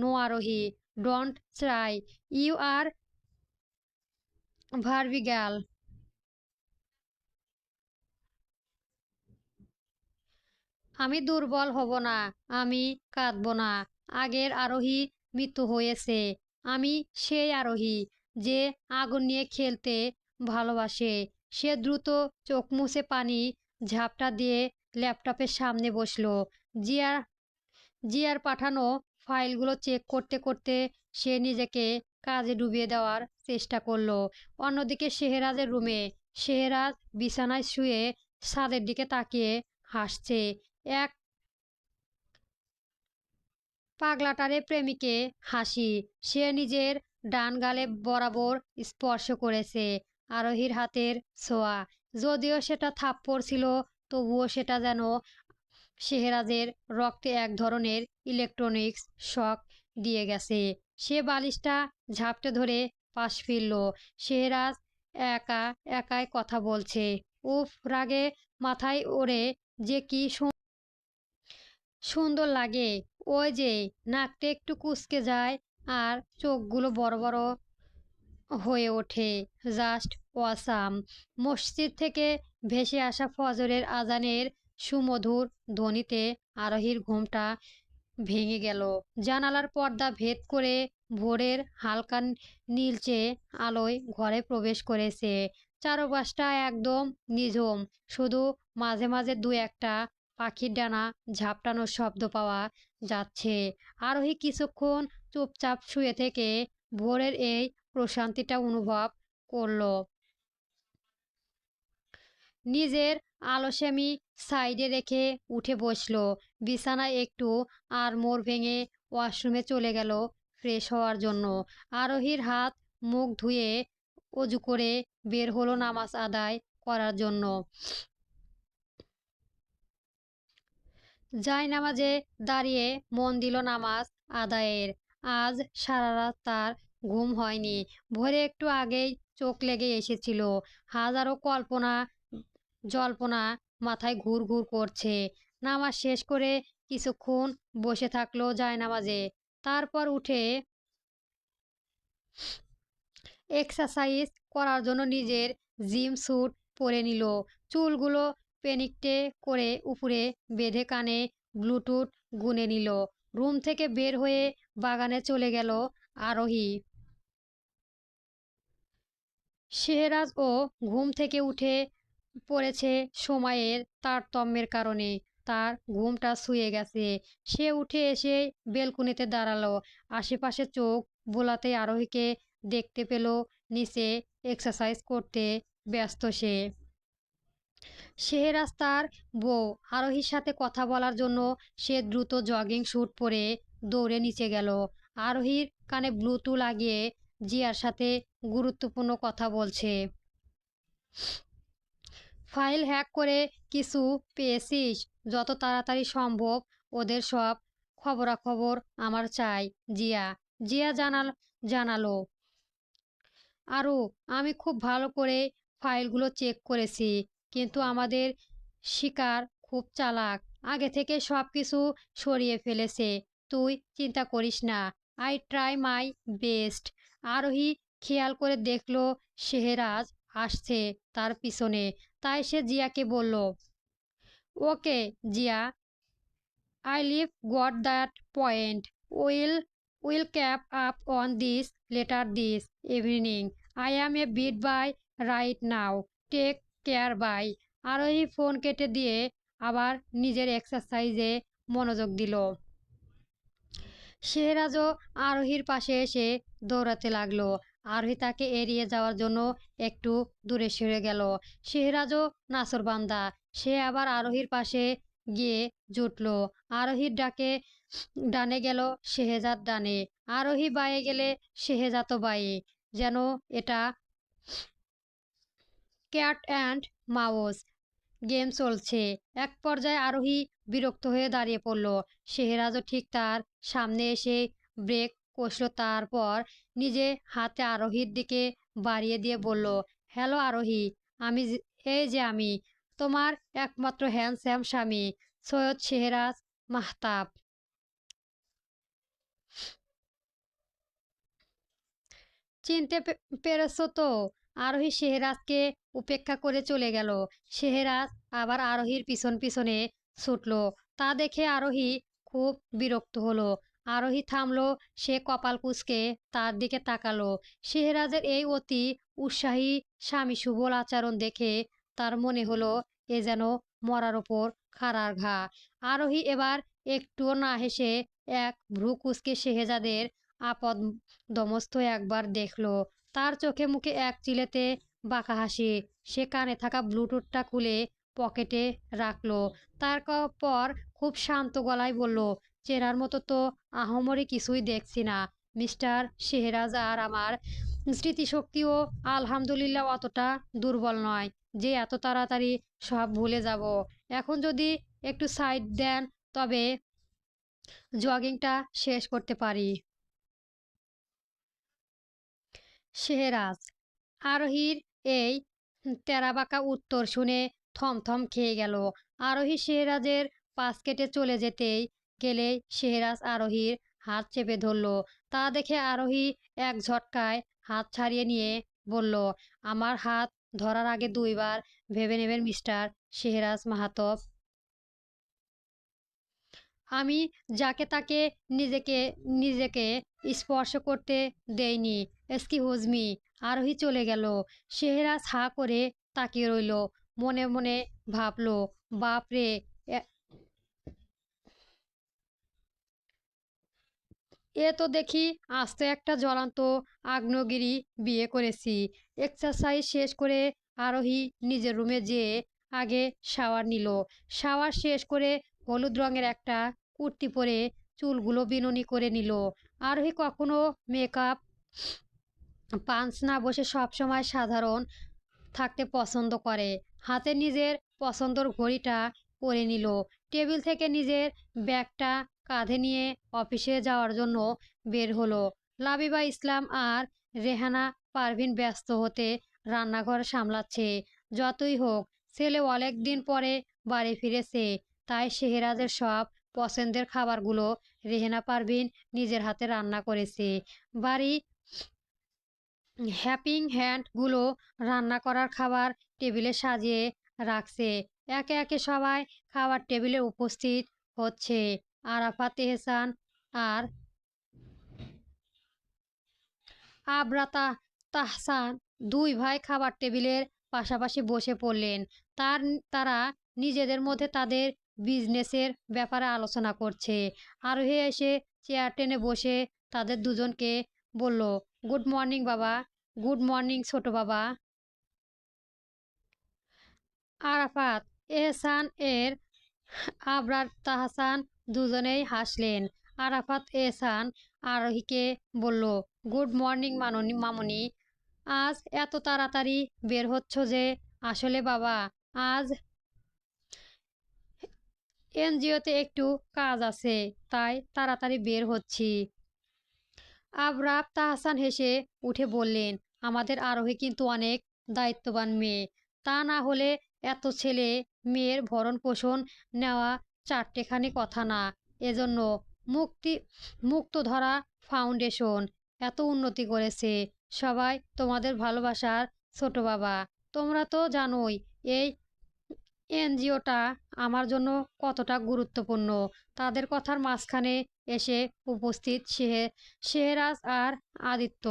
no Arohi, don't try, you are Barbie girl. আমি দুর্বল হব না, আমি কাঁদব না। আগের আরোহী মৃত্যু হয়েছে। আমি সেই আরোহী যে আগুন নিয়ে খেলতে ভালোবাসে। সে দ্রুত চোখ মুছে পানি ঝাপটা দিয়ে ল্যাপটপের সামনে বসলো। জিয়ার জিয়ার পাঠানো ফাইলগুলো চেক করতে করতে সে নিজেকে কাজে ডুবিয়ে দেওয়ার চেষ্টা করলো। অন্যদিকে শেহরাজের রুমে, শেহরাজ বিছানায় শুয়ে ছাদের দিকে তাকিয়ে হাসছে। এক পাগলাটারে প্রেমিকে হাসি। সে নিজের ডান গালে বরাবর স্পর্শ করেছে। আরোহীর হাতের ছোঁয়া। যদিও সেটা থাপ্পড় ছিল, তবুও সেটা যেন শেহরাজের রক্তে এক ধরনের ইলেকট্রনিক্স শক দিয়ে গেছে। সে বালিশটা ঝাপটে ধরে পাশ ফিরল। শেহরাজ একা একাই কথা বলছে। উফ, রাগে মাথায় ওড়ে যে কি সুন্দর লাগে। ওই যে নাকটা একটু কুঁচকে যায় আর চোখগুলো বড় বড় হয়ে ওঠে। Just awesome. মসজিদ থেকে ভেসে আসা ফজরের আজানের সুমধুর ধ্বনিতে আরোহীর ঘুমটা ভেঙে গেল। জানালার পর্দা ভেদ করে ভোরের হালকা নীলচে আলোয় ঘরে প্রবেশ করেছে। চারপাশটা একদম নিঝুম, শুধু মাঝে মাঝে দু একটা পাখির ডানা ঝাপটানোর শব্দ পাওয়া যাচ্ছে। আরোহী কিছুক্ষণ চুপচাপ শুয়ে থেকে ভোরের এই প্রশান্তিটা অনুভব করলো। নিজের আলসেমি সাইডে রেখে উঠে বসলো। বিছানায় একটু আড়মোড় ভেঙে ওয়াশরুমে চলে গেল ফ্রেশ হওয়ার জন্য। আরোহীর হাত মুখ ধুয়ে অজু করে বের হলো নামাজ আদায় করার জন্য। জায়নামাজে দাঁড়িয়ে মন দিল নামাজ আদায়ের। আজ সারা রাত তার ঘুম হয়নি। ভোরে একটু আগেই চোখ লেগে এসেছিল। হাজারো কল্পনা জল্পনা মাথায় ঘুর ঘুর করছে। নামাজ শেষ করে কিছুক্ষণ বসে থাকলো জায়নামাজে। তারপর উঠে এক্সারসাইজ করার জন্য নিজের জিম স্যুট পরে নিল। চুলগুলো পেনিকটে করে উপরে বেঁধে কানে ব্লুটুথ গুনে নিল। রুম থেকে বের হয়ে বাগানে চলে গেল আরোহী। শেহরাজ ও ঘুম থেকে উঠে পড়েছে সময়ের তারতম্যের কারণে। তার ঘুমটা ছুঁয়ে গেছে। সে উঠে এসে বেলকুনিতে দাঁড়ালো। আশেপাশে চোখ বোলাতেই আরোহীকে দেখতে পেল নিচে এক্সারসাইজ করতে ব্যস্ত সে। শেহরাজ তার বউ। আরোহীর সাথে কথা বলার জন্য সে দ্রুত জগিং স্যুট পরে দৌড়ে নিচে গেল। আরোহীর কানে ব্লুটুথ লাগিয়ে জিয়ার সাথে গুরুত্বপূর্ণ কথা বলছে। ফাইল হ্যাক করে কিছু পেয়েছিস? যত তাড়াতাড়ি সম্ভব ওদের সব খবরাখবর আমার চাই। জিয়া জিয়া জানালো। আরও আমি খুব ভালো করে ফাইলগুলো চেক করেছি, কিন্তু আমাদের শিকার খুব চালাক। আগে থেকে সব কিছু সরিয়ে ফেলেছে। তুই চিন্তা করিস না। I try my best. আরোহী খেয়াল করে দেখলো শেহরাজ আসছে তার পিছনে। তাই সে জিয়াকে বলল, ওকে Zia, I live got that point. We'll cap up on this later this evening. I am a bit by right now. Take care bye. আরোহী ফোন কেটে দিয়ে আবার নিজের এক্সারসাইজে মনোযোগ দিল। শেহরাজও আরোহীর পাশে এসে দৌড়াতে লাগলো। আরোহী তাকে এড়িয়ে যাওয়ার জন্য একটু দূরে সরে গেল। শেহরাজও নাছোড়বান্দা। সে আবার আরোহীর পাশে গিয়ে জুটল। আরোহীর ডানে গেল শেহজাদ ডানে। আরোহী বায়ে গেলে শেহজাদও বায়ে। যেন এটা ক্যাট অ্যান্ড মাউস গেম চলছে। এক পর্যায়ে আরোহী বিরক্ত হয়ে দাঁড়িয়ে পড়ল। শেহরাজও ঠিক তার সামনে এসে ব্রেক কষল। তারপর নিজে হাতে আরোহীর দিকে বাড়িয়ে দিয়ে বলল, হ্যালো আরোহী, এই যে আমি, তোমার একমাত্র হ্যান্ডসাম স্বামী, সৈয়দ শেহরাজ মাহতাব। চিনতে পেরেছো তো? আরোহী শেহরাজকে উপেক্ষা করে চলে গেল। শেহরাজ আবার আরোহীর পিছন পিছনে ছুটল। তা দেখে আরোহী খুব বিরক্ত হলো। আরোহী থামলো। সে কপাল কুঁচকে তার দিকে তাকালো। শেহরাজের এই অতি উৎসাহী স্বামী সুবল আচরণ দেখে তার মনে হলো এ যেন মরার ওপর খাড়ার ঘা। আরোহী এবার একটুও না হেসে এক ভ্রু কুঁচকে শেহজাদের আপদ দমস্ত একবার দেখলো। তার চোখে মুখে এক চিলেতে বাঁকা হাসি। সে কানে থাকা ব্লুটুথটা খুলে পকেটে রাখলো। তারপর খুব শান্ত গলায় বলল, চেনার মতো তো আহামরি কিছুই দেখছি না। মিস্টার শেহরাজ আর আমার স্মৃতিশক্তিও আলহামদুলিল্লাহ অতটা দুর্বল নয় যে এত তাড়াতাড়ি সব ভুলে যাব। এখন যদি একটু সাইড দেন তবে জগিংটা শেষ করতে পারি। শেহরাজ আরোহীর এই তেরাবাঁকা উত্তর শুনে থমথম খেয়ে গেল। আরোহী শেহরাজের পাশ কেটে চলে যেতেই গেলে শেহরাজ আরোহীর হাত চেপে ধরল। তা দেখে আরোহী এক ঝটকায় হাত ছাড়িয়ে নিয়ে বলল, আমার হাত ধরার আগে দুইবার ভেবে নেবেন মিস্টার শেহরাজ মাহাতব। আমি যাকে তাকে নিজেকে নিজেকে স্পর্শ করতে দেইনি। Excuse me. আরোহী চলে গেল। শেহরাজ হাঁ করে তাকিয়ে রইল। মনে মনে ভাবল, বাপ রে, এ তো দেখি আস্ত একটা জ্বলন্ত আগ্নেয়গিরি বিয়ে করেছি। এক্সারসাইজ শেষ করে আরোহী নিজের রুমে যেয়ে আগে শাওয়ার নিল। শাওয়ার শেষ করে হলুদ রঙের একটা কুর্তি পরে চুলগুলো বিনুনি করে নিল। আরোহী কখনো মেকআপ পাঞ্চ না বসে সবসময় সাধারণ থাকতে পছন্দ করে। হাতে নিজের পছন্দর ঘড়িটা পরে নিল। টেবিল থেকে নিজের ব্যাগটা কাঁধে নিয়ে অফিসে যাওয়ার জন্য বের হলো। লাবিবা ইসলাম আর রেহানা পারভিন ব্যস্ত হতে রান্নাঘর সামলাচ্ছে। যতই হোক ছেলে অনেক দিন পরে বাড়ি ফিরেছে, তাই শেহরাজের সব পছন্দের খাবারগুলো রেহানা পারভিন নিজের হাতে রান্না করেছে। বাড়ি হ্যাপিং হ্যান্ডগুলো রান্না করার খাবার টেবিলে সাজিয়ে রাখছে। একে একে সবাই খাবার টেবিলে উপস্থিত হচ্ছে। আরাফাত এহসান আর আবরাতা তাহসান দুই ভাই খাবার টেবিলের পাশাপাশি বসে পড়লেন। তারা নিজেদের মধ্যে তাদের বিজনেসের ব্যাপারে আলোচনা করছে। আরোহী এসে চেয়ার টেনে বসে তাদের দুজনকে বলল, গুড মর্নিং বাবা। গুড মর্নিং ছোট বাবা। আরাফাত এহসান এর আবরার তাহসান দুজনেই হাসলেন। আরাফাত এহসান আরোহীকে বলল, গুড মর্নিং মামুনি। আজ এত তাড়াতাড়ি বের হচ্ছ যে? আসলে বাবা, আজ এনজিওতে একটু কাজ আছে, তাই তাড়াতাড়ি বের হচ্ছি। আবরার তাহসান হেসে উঠে বললেন, আমাদের আরোহী কিন্তু অনেক দায়িত্ববান মেয়ে। তা না হলে এত ছেলে মেয়ের ভরণ পোষণ নেওয়া চারটেখানি কথা না। এজন্য মুক্তি মুক্ত ধরা ফাউন্ডেশন এত উন্নতি করেছে। সবাই তোমাদের ভালোবাসার ছোট বাবা। তোমরা তো জানোই এই এনজিওটা আমার জন্য কতটা গুরুত্বপূর্ণ। তাদের কথার মাঝখানে এসে উপস্থিত শেহরাজ আর আদিত্য।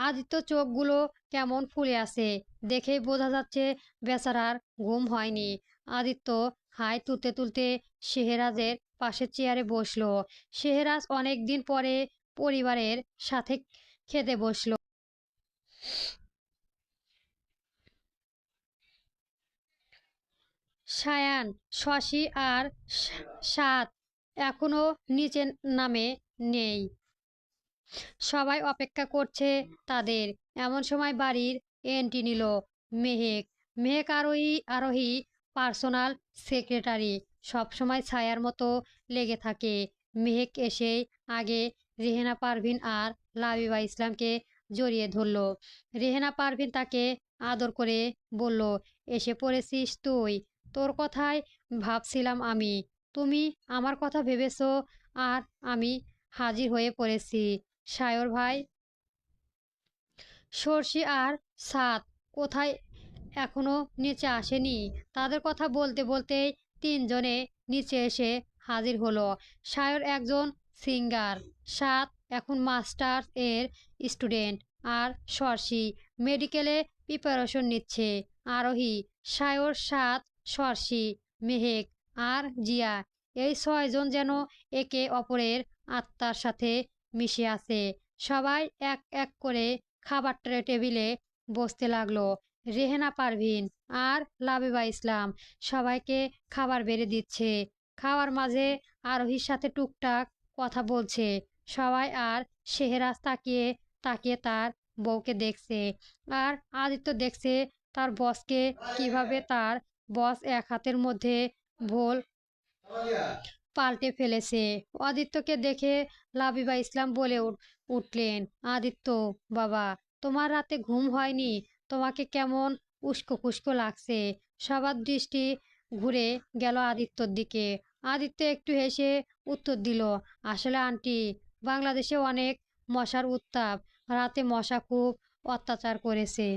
আদিত্য চোখগুলো কেমন ফুলে আছে, দেখেই বোঝা যাচ্ছে বেচারার ঘুম হয়নি। আদিত্য হাই তুলতে তুলতে শেহরাজের পাশের চেয়ারে বসলো। শেহরাজ অনেক দিন পরে পরিবারের সাথে খেতে বসলো। সায়ান, শশী আর সাত এখনো নিচে নামে নেই। সবাই অপেক্ষা করছে তাদের। এমন সময় বাড়ির এন্ট্রি নিল মেহেক। মেহেক আরোহী পার্সোনাল সেক্রেটারি, সবসময় ছায়ার মতো লেগে থাকে। মেহেক এসে আগে রেহেনা পারভিন আর লাবিবা ইসলামকে জড়িয়ে ধরল। রেহেনা পারভিন তাকে আদর করে বলল, এসে পড়েছিস তুই? তোর কথাই ভাবছিলাম আমি। তুমি আমার কথা ভেবেছো আর আমি হাজির হয়ে পড়েছি। সায়র ভাই, সর্ষি আর সাত কোথায়? এখনো নিচে আসেনি? তাদের কথা বলতে বলতেই তিনজনে নিচে এসে হাজির হলো। সায়র একজন সিঙ্গার, সাত এখন মাস্টার্স এর স্টুডেন্ট, আর সর্ষি মেডিকেলে প্রিপারেশন নিচ্ছে। আরোহী, সায়র, সাত, সর্ষি, মেহেক আর জিয়া, এই ছয়জন যেন একে অপরের আত্মার সাথে মিশে আছে। সবাই এক এক করে খাবার টেবিলে বসতে লাগলো। রেহেনা পারভিন আর লাবিবা ইসলাম সবাইকে খাবার বেড়ে দিচ্ছে। খাওয়ার মাঝে আরোহীর সাথে টুকটাক কথা বলছে। সবাই আর শেহরাজ তাকিয়ে তাকিয়ে তার বউকে দেখছে, আর আদিত্য দেখছে তার বসকে কিভাবে তার বস এক হাতের মধ্যে ভোল পাল্টে ফেলেছে। আদিত্যকে দেখে লাবিবা ইসলাম বলে উঠলেন, আদিত্য বাবা, তোমার রাতে ঘুম হয়নি? তোমাকে কেমন উস্কো খুস্কো লাগছে। সবার দৃষ্টি ঘুরে গেল আদিত্যর দিকে। আদিত্য একটু হেসে উত্তর দিল, আসলে আন্টি, বাংলাদেশে অনেক মশার উত্তাপ, রাতে মশা খুব অত্যাচার করেছে।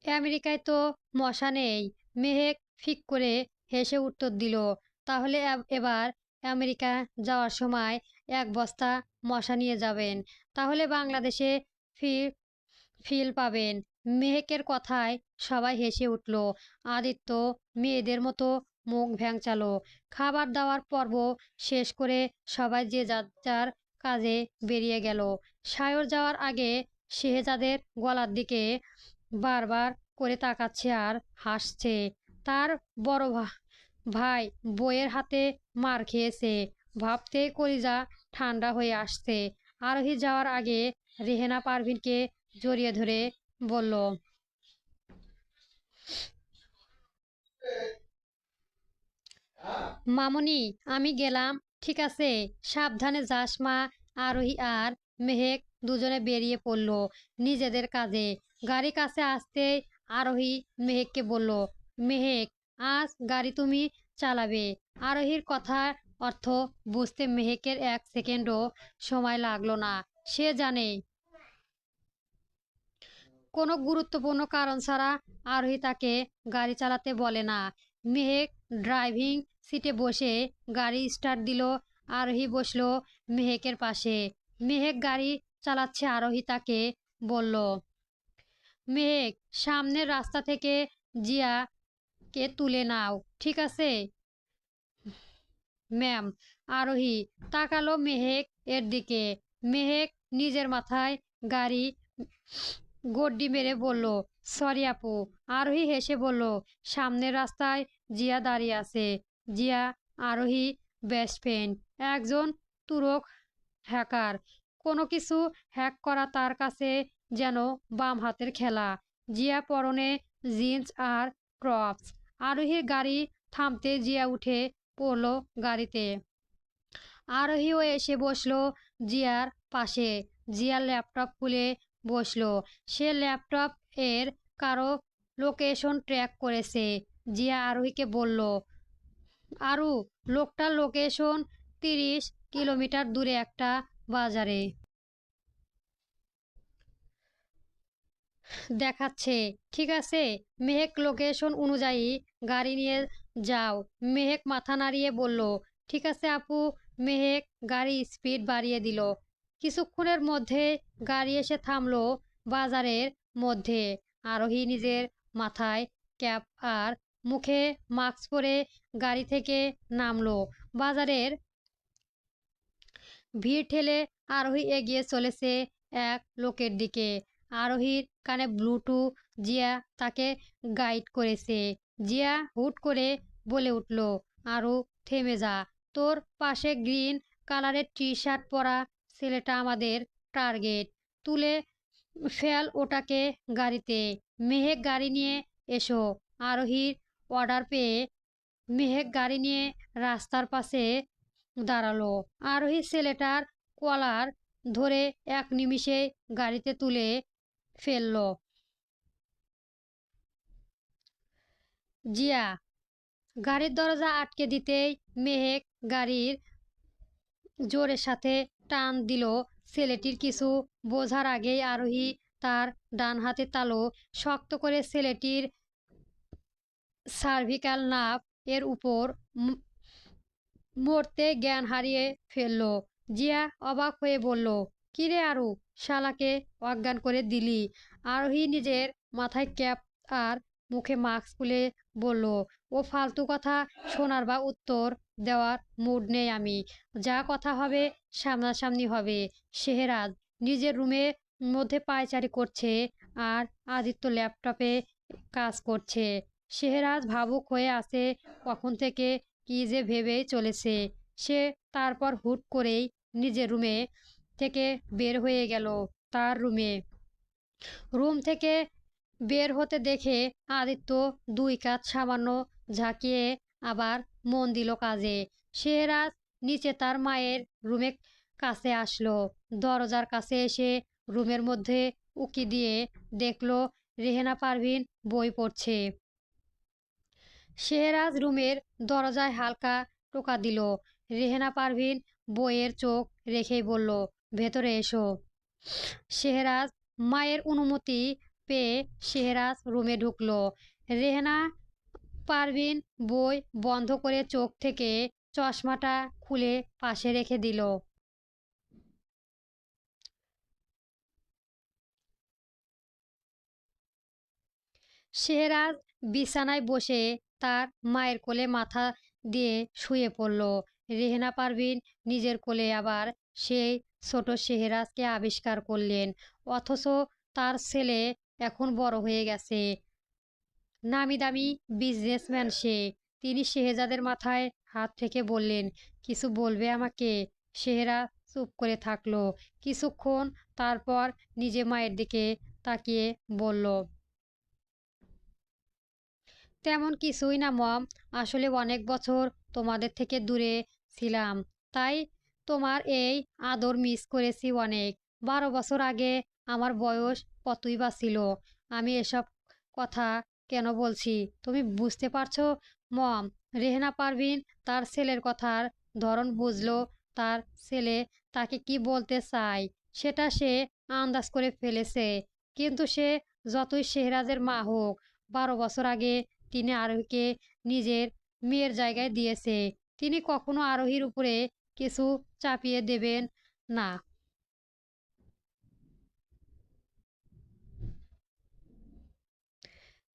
আমেরিকায় তো মশা নেই। মেহেক ফিক করে হেসে উত্তর দিল, তাহলে এবার আমেরিকা যাওয়ার সময় এক বস্তা মশা নিয়ে যাবেন, তাহলে বাংলাদেশে ফির ফিল পাবেন। মেহেকের কথায় সবাই হেসে উঠল। আদিত্য মেয়েদের মতো মুখ ভ্যাংচালো। খাবার দাবার পর্ব শেষ করে সবাই যে যার যার কাজে বেরিয়ে গেল। সায়র যাওয়ার আগে শেহজাদের গলার দিকে বারবার করে তাকাচ্ছে আর হাসছে। তার বড় ভাই বইয়ের হাতে মার খেয়েছে, ভাবতেই কলিজা ঠান্ডা হয়ে আসছে। আরোহী যাওয়ার আগে রেহেনা পারভিনকে জড়িয়ে ধরে বলল, মামুনি, আমি গেলাম, ঠিক আছে? সাবধানে যাস মা। আরোহী আর মেহেক দুজনে বেরিয়ে পড়ল নিজেদের কাজে। গাড়ি কাছে আসতেই আরোহী মেহেককে বলল, মেহেক, আজ গাড়ি তুমি চালাবে। আরোহীর কথার অর্থ বুঝতে মেহেকের এক সেকেন্ডও সময় লাগলো না। সে জানে কোনো গুরুত্বপূর্ণ কারণ ছাড়া আরোহী তাকে গাড়ি চালাতে বলে না। মেহেক ড্রাইভিং সিটে বসে গাড়ি স্টার্ট দিল। আরোহী বসলো মেহেকের পাশে। মেহেক গাড়ি চালাচ্ছে, আরোহী তাকে বলল, মেহেক, সামনের রাস্তা থেকে জিয়াকে তুলে নাও, ঠিক আছে ম্যাম? আরোহী তাকালো মেহেক এর দিকে। মেহেক নিজের মাথায় গাড়ি গড্ডি মেরে বলল, সরি আপু। আরোহী হেসে বলল, সামনের রাস্তায় জিয়া দাঁড়িয়ে আছে। জিয়া আরোহী বেস্ট ফ্রেন্ড, একজন তুরক হ্যাকার। কোনো কিছু হ্যাক করা তার কাছে যেন বাম হাতের খেলা। জিয়া পরনে জিন্স আর ক্রপস। আরোহীর গাড়ি থামতে জিয়া উঠে পড়ল গাড়িতে। আরোহীও এসে বসলো জিয়ার পাশে। জিয়ার ল্যাপটপ খুলে বসলো। সে ল্যাপটপ এর কারো লোকেশন ট্র্যাক করেছে। জিয়া আরোহীকে বলল, আরু, লোকটার লোকেশন 30 কিলোমিটার দূরে একটা বাজারে দেখাচ্ছে, ঠিক আছে? মেহেক লোকেশন অনুযায়ী গাড়ি নিয়ে যাও। মেহেক মাথা নাড়িয়ে বলল, ঠিক আছে আপু। মেহেক গাড়ি স্পিড বাড়িয়ে দিল। কিছুক্ষণের মধ্যে গাড়ি এসে থামলো বাজারের মধ্যে। আরোহী নিজের মাথায় ক্যাপ আর মুখে মাস্ক পরে গাড়ি থেকে নামলো। বাজারের ভিড় ঠেলে আরোহী এগিয়ে চলেছে এক লোকের দিকে। আরোহীর কানে ব্লুটুথ। জিয়া তাকে গাইড করেছে। জিয়া হুট করে বলে উঠল, আরু, থেমে যা। তোর পাশে গ্রিন কালারের টি শার্ট পরা ছেলেটা আমাদের টার্গেট। তুলে ফেল ওটাকে গাড়িতে। মেহেক গাড়ি নিয়ে এসো। আরোহীর অর্ডার পেয়ে মেহেক গাড়ি নিয়ে রাস্তার পাশে দাঁড়ালো। আরোহী ছেলেটার কলার ধরে এক নিমিষে গাড়িতে তুলে ফেললো। জিয়া গাড়ির দরজা আটকে দিতেই মেহেক গাড়ির জোরের সাথে টান দিল। ছেলেটির কিছু বোঝার আগেই আরোহী তার ডান হাতে তালু শক্ত করে ছেলেটির সার্ভিক্যাল নার্ভ এর উপর মরতে জ্ঞান হারিয়ে ফেলল। জিয়া অবাক হয়ে বলল, কিরে আরু, শালাকে অজ্ঞান করে দিলি? আরোহী নিজের মাথায় ক্যাপ আর মুখে মাস্ক খুলে বলল, ও ফালতু কথা শোনার বা উত্তর দেওয়ার মুড নেই আমি। যা কথা হবে সামনাসামনি হবে। শেহরাজ নিজের রুমে মধ্যে পায়চারি করছে আর আদিত্য ল্যাপটপে কাজ করছে। শেহরাজ ভাবুক হয়ে আছে কখন থেকে, কি যে ভেবেই চলেছে সে। তারপর হুট করেই নিজের রুমে থেকে বের হয়ে গেল। তার রুম থেকে বের হতে দেখে আদিত্য দুই কাঁধ সামান্য ঝাঁকিয়ে আবার মন দিল কাজে। শেহরাজ নিচে তার মায়ের রুমে কাছে আসলো। দরজার কাছে এসে রুমের মধ্যে উকি দিয়ে দেখলো রেহেনা পারভিন বই পড়ছে। শেহরাজ রুমের দরজায় হালকা টোকা দিল। রেহেনা পারভিন বইয়ের চোখ রেখেই বলল, ভেতরে এসো। শেহরাজ মায়ের অনুমতি পেয়ে শেহরাজ রুমে ঢুকলো। রেহেনা পারভিন বই বন্ধ করে চোখ থেকে চশমাটা খুলে পাশে রেখে দিল। শেহরাজ বিছানায় বসে তার মায়ের কোলে মাথা দিয়ে শুয়ে পড়ল। রেহেনা পারভিন নিজের কোলে আবার সেই ছোট শেহরাজকে আবিষ্কার করলেন। অথচ তার ছেলে এখন বড় হয়ে গেছে, নামি দামি বিজনেসম্যান সে। তিনি শেহজাদের মাথায় হাত রেখে বললেন, কিছু বলবে আমাকে? শেহরা চুপ করে থাকলো কিছুক্ষণ, তারপর নিজে মায়ের দিকে তাকিয়ে বলল, তেমন কিছুই না মম। আসলে অনেক বছর তোমাদের থেকে দূরে ছিলাম, তাই তোমার এই আদর মিস করেছি অনেক। 12 বছর আগে আমার বয়স কতই বা ছিল। আমি এসব কথা কেন বলছি তুমি বুঝতে পারছো মম? রেহেনা পারভিন তার ছেলের কথার ধরন বুঝলো। তার ছেলে তাকে কি বলতে চায় সেটা সে আন্দাজ করে ফেলেছে। কিন্তু সে যতই শেহরাজের মা হোক, 12 বছর আগে তিনি আরোহীকে নিজের মেয়ের জায়গায় দিয়েছে। তিনি কখনো আরোহীর উপরে কিছু চাপিয়ে দেবেন না।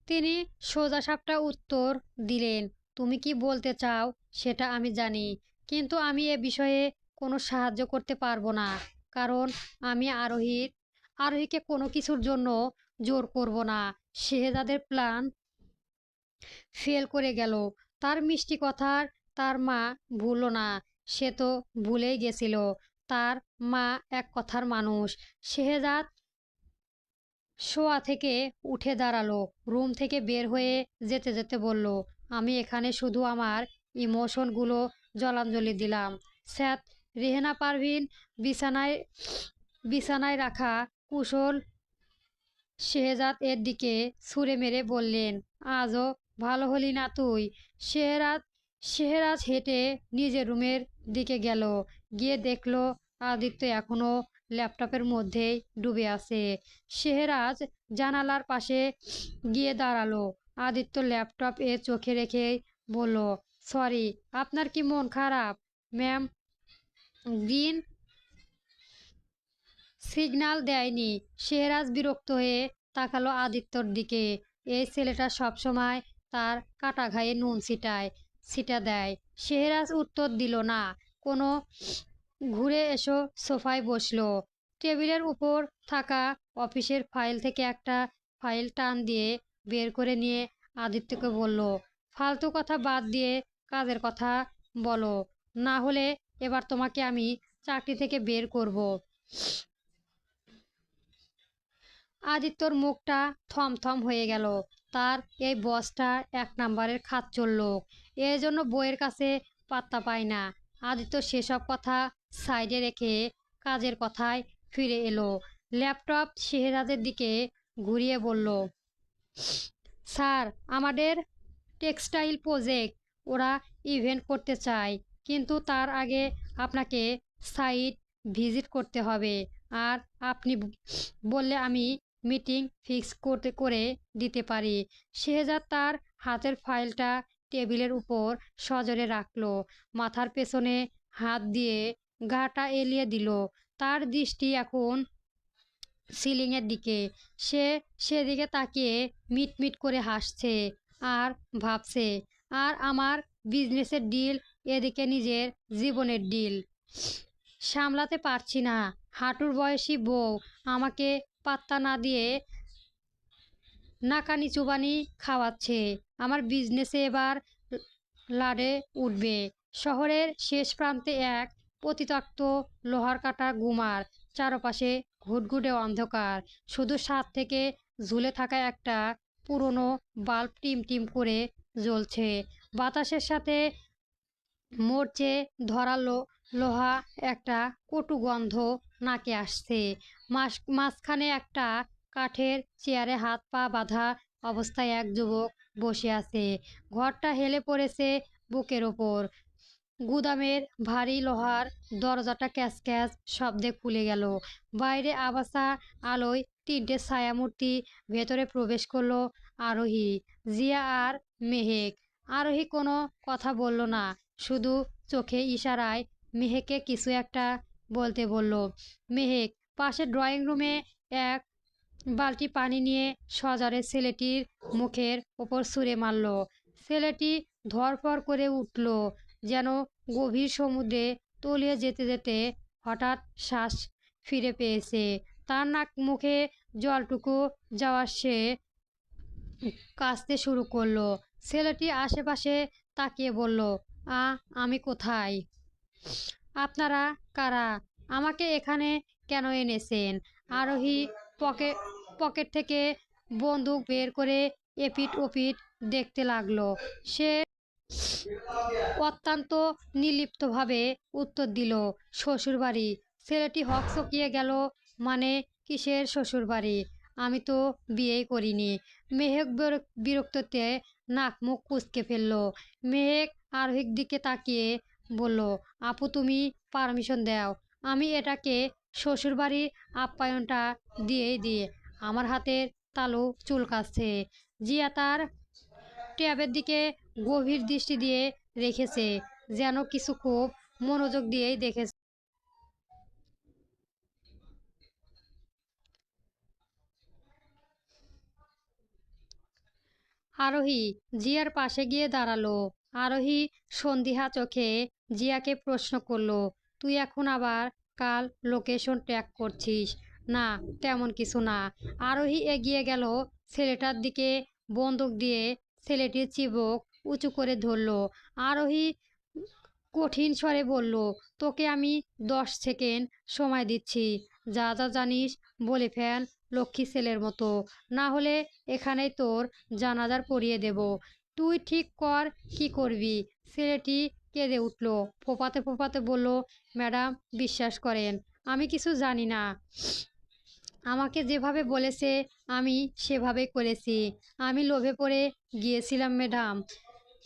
তিনি সোজাসাপটা উত্তর দিলেন, তুমি কি বলতে চাও সেটা আমি জানি, কিন্তু আমি এ বিষয়ে কোনো সাহায্য করতে পারবো না। কারণ আমি আরোহীকে কোনো কিছুর জন্য জোর করব না। শেহজাদের প্ল্যান ফেল করে গেল। তার মিষ্টি কথার তার মা ভুলল না। সে তো ভুলেই গেছিল তার মা এক কথার মানুষ। শেহজাদ শোয়া থেকে উঠে দাঁড়ালো, রুম থেকে বের হয়ে যেতে যেতে বলল, আমি এখানে শুধু আমার ইমোশনগুলো জলাঞ্জলি দিলাম স্যাত। রেহেনা পারভিন বিছানায় বিছানায় রাখা কুশল শেহজাদ এর দিকে ছুঁড়ে মেরে বললেন, আজও ভালো হলি না তুই। শেহরাজ শেহরাজ হেঁটে নিজের রুমের দিকে গেল। গিয়ে দেখলো আদিত্য এখনো ল্যাপটপের মধ্যেই ডুবে আছে। শেহরাজ জানালার পাশে গিয়ে দাঁড়ালো। আদিত্য ল্যাপটপ এ চোখে রেখে বলল, সরি, আপনার কি মন খারাপ ম্যাম? গ্রিন সিগন্যাল দেয়নি। শেহরাজ বিরক্ত হয়ে তাকালো আদিত্যর দিকে। এই ছেলেটা সবসময় তার কাটা ঘায়ে নুন ছিটা দেয়। শেহরাজ উত্তর দিল না কোনো। ঘুরে এসো সোফায় বসলো। টেবিলের উপর থাকা অফিসের ফাইল থেকে একটা ফাইল টান দিয়ে বের করে নিয়ে আদিত্যকে বলল, ফালতু কথা বাদ দিয়ে কাজের কথা বলো, না হলে এবার তোমাকে আমি চাকরি থেকে বের করব। আদিত্যর মুখটা থমথম হয়ে গেল। তার এই বসটা এক নাম্বারের খাচ্চর লোক, এর জন্য বইয়ের কাছে পাত্তা পায় না। আদিত্য সেসব কথা সাইডে রেখে কাজের কথায় ফিরে এলো। ল্যাপটপ শেহরাজের দিকে ঘুরিয়ে বলল, স্যার, আমাদের টেক্সটাইল প্রজেক্ট, ওরা ইভেন্ট করতে চায়, কিন্তু তার আগে আপনাকে সাইট ভিজিট করতে হবে। আর আপনি বললে আমি মিটিং ফিক্স করে দিতে পারি। শেহজাদ তার হাতের ফাইলটা টেবিলের উপর সজোরে রাখলো, মাথার পেছনে হাত দিয়ে গাটা এলিয়ে দিল। তার দৃষ্টি এখন সিলিংয়ের দিকে। সে সেদিকে তাকিয়ে মিটমিট করে হাসছে আর ভাবছে, আর আমার বিজনেসের ডিল, এদিকে নিজের জীবনের ডিল সামলাতে পারছি না। হাঁটুর বয়সী বউ আমাকে পাত্তা না দিয়ে নাকানি চুবানি খাওয়াচ্ছে। আমার বিজনেসে এবার লাডে উঠবে। শহরের শেষ প্রান্তে এক পতিতাক্ত লোহার কাটা গুমার, চারপাশে ঘুটঘুটে অন্ধকার, শুধু ছাদ থেকে ঝুলে থাকা একটা পুরনো বাল্ব টিম টিম করে জ্বলছে। বাতাসের সাথে মরচে ধরালো লোহা একটা কটু গন্ধ নাকে আসছে। মাঝখানে একটা কাঠের চেয়ারে হাত পা বাঁধা অবস্থায় এক যুবক বসে আছে। ঘরটা হেলে পড়েছে বুকের ওপর। গুদামের ভারী লোহার দরজাটা ক্যাচ ক্যাচ শব্দে খুলে গেল। বাইরে আবাসা আলোয় তিনটে ছায়ামূর্তি ভেতরে প্রবেশ করলো। আরোহী, জিয়া আর মেহেক। আরোহী কোনো কথা বলল না, শুধু চোখে ইশারায় মেহেককে কিছু একটা বলতে বলল। মেহেক পাশের ড্রয়িং রুমে এক বালতি পানি নিয়ে সজরে ছেলেটির মুখের ওপর ছুঁড়ে মারল। ছেলেটি ধরফর করে উঠল, যেন গভীর সমুদ্রে তলিয়ে যেতে যেতে হঠাৎ শ্বাস ফিরে পেয়েছে। তার নাক মুখে জলটুকু যাওয়া সে কাঁচতে শুরু করলো। ছেলেটি আশেপাশে তাকিয়ে বলল, আমি কোথায়? আপনারা কারা? আমাকে এখানে কেন এনেছেন? আরোহী পকেট থেকে বন্দুক বের করে এপিট ওপিট দেখতে লাগলো। সে অত্যন্ত নির্লিপ্তভাবে উত্তর দিল, শ্বশুরবাড়ি। ছেলেটি হকচকিয়ে গেল। মানে, কিসের শ্বশুরবাড়ি? আমি তো বিয়েই করিনি। মেহেক বিরক্ততে নাক মুখ কুঁচকে ফেলল। মেহেক আরোহীর দিকে তাকিয়ে বলল, আপু তুমি পারমিশন দাও, আমি এটাকে শ্বশুরবাড়ির আপ্যায়নটা দিয়েই দিই। আমার হাতের তালু চুলকাচ্ছে। জিয়া তার ট্যাবের দিকে গভীর দৃষ্টি দিয়ে রেখেছে, যেন কিছু খুব মনোযোগ দিয়েই দেখেছে। আরোহী জিয়ার পাশে গিয়ে দাঁড়ালো। আরোহী সন্দিহা চোখে জিয়াকে প্রশ্ন করলো, তুই এখন আবার কাল লোকেশন ট্র্যাক করছিস? না, তেমন কিছু না। আরোহী এগিয়ে গেল ছেলেটার দিকে, বন্দুক দিয়ে ছেলেটির চিবুক উঁচু করে ধরল। আরোহী কঠিন স্বরে বলল, তোকে আমি 10 সেকেন্ড সময় দিচ্ছি। যা যা জানিস বলে ফেল, লক্ষ্মী ছেলের মতো। না হলে এখানেই তোর জানাজার পড়িয়ে দেব। তুই ঠিক কর কি করবি। ছেলেটি কেঁদে উঠল, ফোঁপাতে ফোঁপাতে বলল, ম্যাডাম বিশ্বাস করেন, আমি কিছু জানি না। আমাকে যেভাবে বলেছে আমি সেভাবে করেছি। আমি লোভে পড়ে গিয়েছিলাম ম্যাডাম।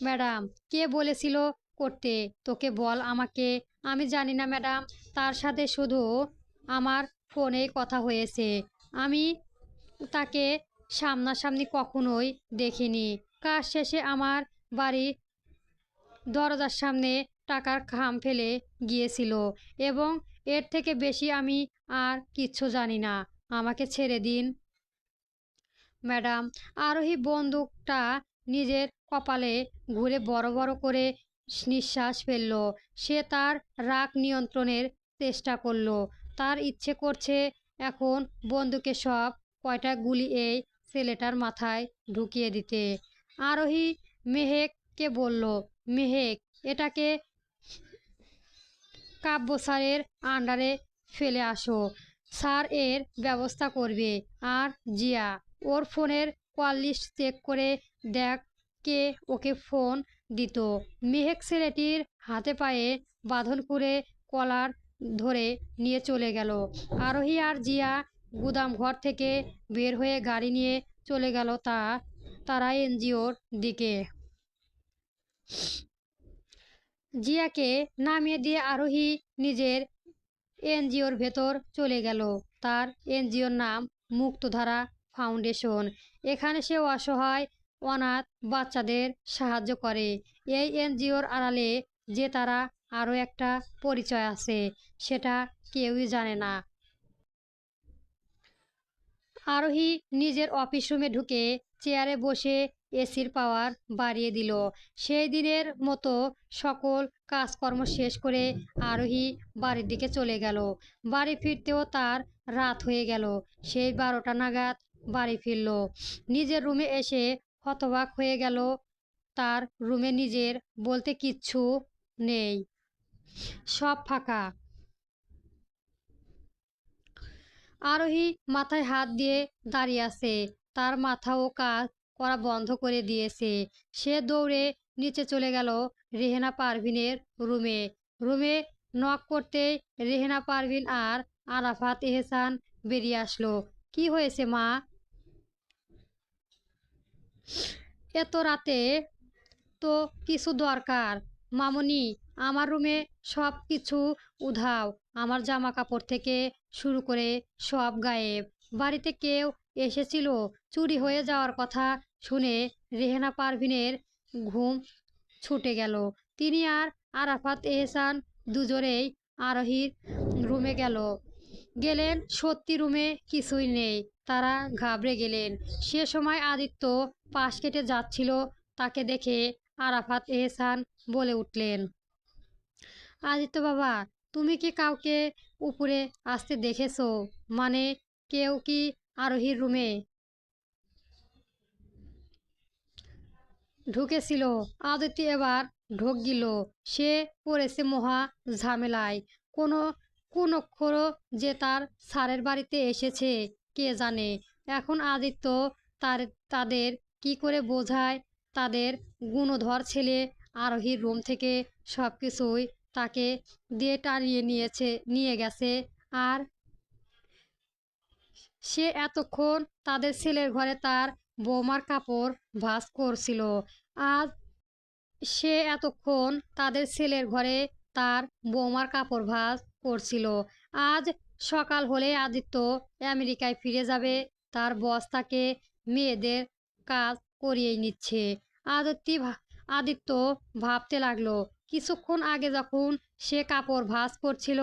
ম্যাডাম কে বলেছিল করতে? তোকে বল আমাকে। আমি জানি না ম্যাডাম, তার সাথে শুধু আমার ফোনে কথা হয়েছে। আমি তাকে সামনাসামনি কখনোই দেখিনি। কাজ শেষে আমার বাড়ির দরজার সামনে টাকার খাম ফেলে গিয়েছিল, এবং এর থেকে বেশি আমি আর কিচ্ছু জানি না। আমাকে ছেড়ে দিন ম্যাডাম। আরোহী বন্দুকটা নিজের কপালে ঘুরে বড় বড় করে নিঃশ্বাস ফেলল। সে তার রাগ নিয়ন্ত্রণের চেষ্টা করল। তার ইচ্ছে করছে এখন বন্দুকে সব কয়টা গুলি এই ছেলেটার মাথায় ঢুকিয়ে দিতে। আরোহী মেহেককে বলল, মেহেক এটাকে কাব্য স্যারের আন্ডারে ফেলে আসো, স্যার এর ব্যবস্থা করবে। আর জিয়া, ওর ফোনের কল লিস্ট চেক করে দেখ কে ওকে ফোন দিত। মেহেক ছেলেটির হাতে পায়ে বাঁধন করে কলার ধরে নিয়ে চলে গেল। আরোহী আর জিয়া গুদাম ঘর থেকে বের হয়ে গাড়ি নিয়ে চলে গেল তারা এনজিওর দিকে। জিয়াকে নামিয়ে দিয়ে আরোহী নিজের এনজিওর ভেতর চলে গেল। তার এনজিওর নাম মুক্তধারা ফাউন্ডেশন। এখানে সে অসহায় অনাথ বাচ্চাদের সাহায্য করে। এই এনজিওর আড়ালে যে তারা আরও একটা পরিচয় আছে, সেটা কেউই জানে না। আরোহী নিজের অফিস রুমে ঢুকে চেয়ারে বসে এসির পাওয়ার বাড়িয়ে দিল। সেই দিনের মতো সকল কাজকর্ম শেষ করে আরোহী বাড়ির দিকে চলে গেল। বাড়ি ফিরতেও তার রাত হয়ে গেল। সেই 12টা নাগাদ বাড়ি ফিরল। নিজের রুমে এসে হতবাক হয়ে গেল। তার রুমে নিজের বলতে কিচ্ছু নেই, সব ফাঁকা। আরোহী মাথায় হাত দিয়ে দাঁড়িয়ে আছে, তার মাথাও কাজ করা বন্ধ করে দিয়েছে। সে দৌড়ে নিচে চলে গেল রেহেনা পারভিনের রুমে। রুমে নক করতেই রেহেনা পারভিন আর আরাফাত এহসান বেরিয়ে আসলো। কি হয়েছে মা, এত রাতে? তো কিছু দরকার? মামুনি, আমার রুমে সব কিছু উধাও, আমার জামা কাপড় থেকে শুরু করে সব গায়েব। বাড়িতে কেউ এসেছিল? চুরি হয়ে যাওয়ার কথা শুনে রেহেনা পারভিনের ঘুম ছুটে গেল। তিনি আর আরাফাত এহসান দুজনেই আরোহীর রুমে গেলেন। সত্যি রুমে কিছুই নেই। তারা ঘাবড়ে গেলেন। সে সময় আদিত্য পাশ কেটে যাচ্ছিল। তাকে দেখে আরাফাত এহসান বলে উঠলেন, আদিত্য বাবা, তুমি কি কাউকে উপরে আসতে দেখেছো? মানে কেউ কি আরোহীর রুমে ঢুকেছিল? আদিত্য এবার ঢোক গিল। সে পড়েছে মহা ঝামেলায়। কোনো কোন অক্ষর যে তার স্যারের বাড়িতে এসেছে কে জানে। এখন আদিত্য তাদের কি করে বোঝায়? তাদের গুণধর ছেলে আরোহীর রুম থেকে সব কিছুই তাকে দিয়ে টানিয়ে নিয়ে গেছে। আর সে এতক্ষণ তাদের ছেলের ঘরে তার বৌমার কাপড় ভাঁজ করছিল। আজ সে এতক্ষণ তাদের ছেলের ঘরে তার বৌমার কাপড় ভাঁজ করছিল। আজ সকাল হলে আদিত্য আমেরিকায় ফিরে যাবে। তার বস তাকে মেয়েদের কাজ করিয়ে নিচ্ছে। আদিত্য ভাবতে লাগলো, কিছুক্ষণ আগে যখন সে কাপড় ভাঁজ করছিল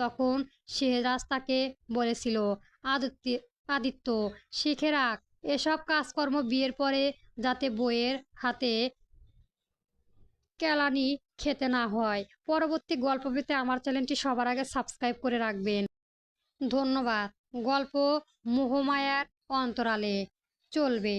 তখন শেহরাজ তাকে বলেছিল, আদিত্য আদিত্য শিখে রাখ, এসব কাজকর্ম বিয়ের পরে যাতে বইয়ের হাতে কেলানি খেতে না হয়। পরবর্তী গল্প পেতে আমার চ্যানেলটি সবার আগে সাবস্ক্রাইব করে রাখবেন। ধন্যবাদ। গল্প মোহমায়ার অন্তরালে চলবে।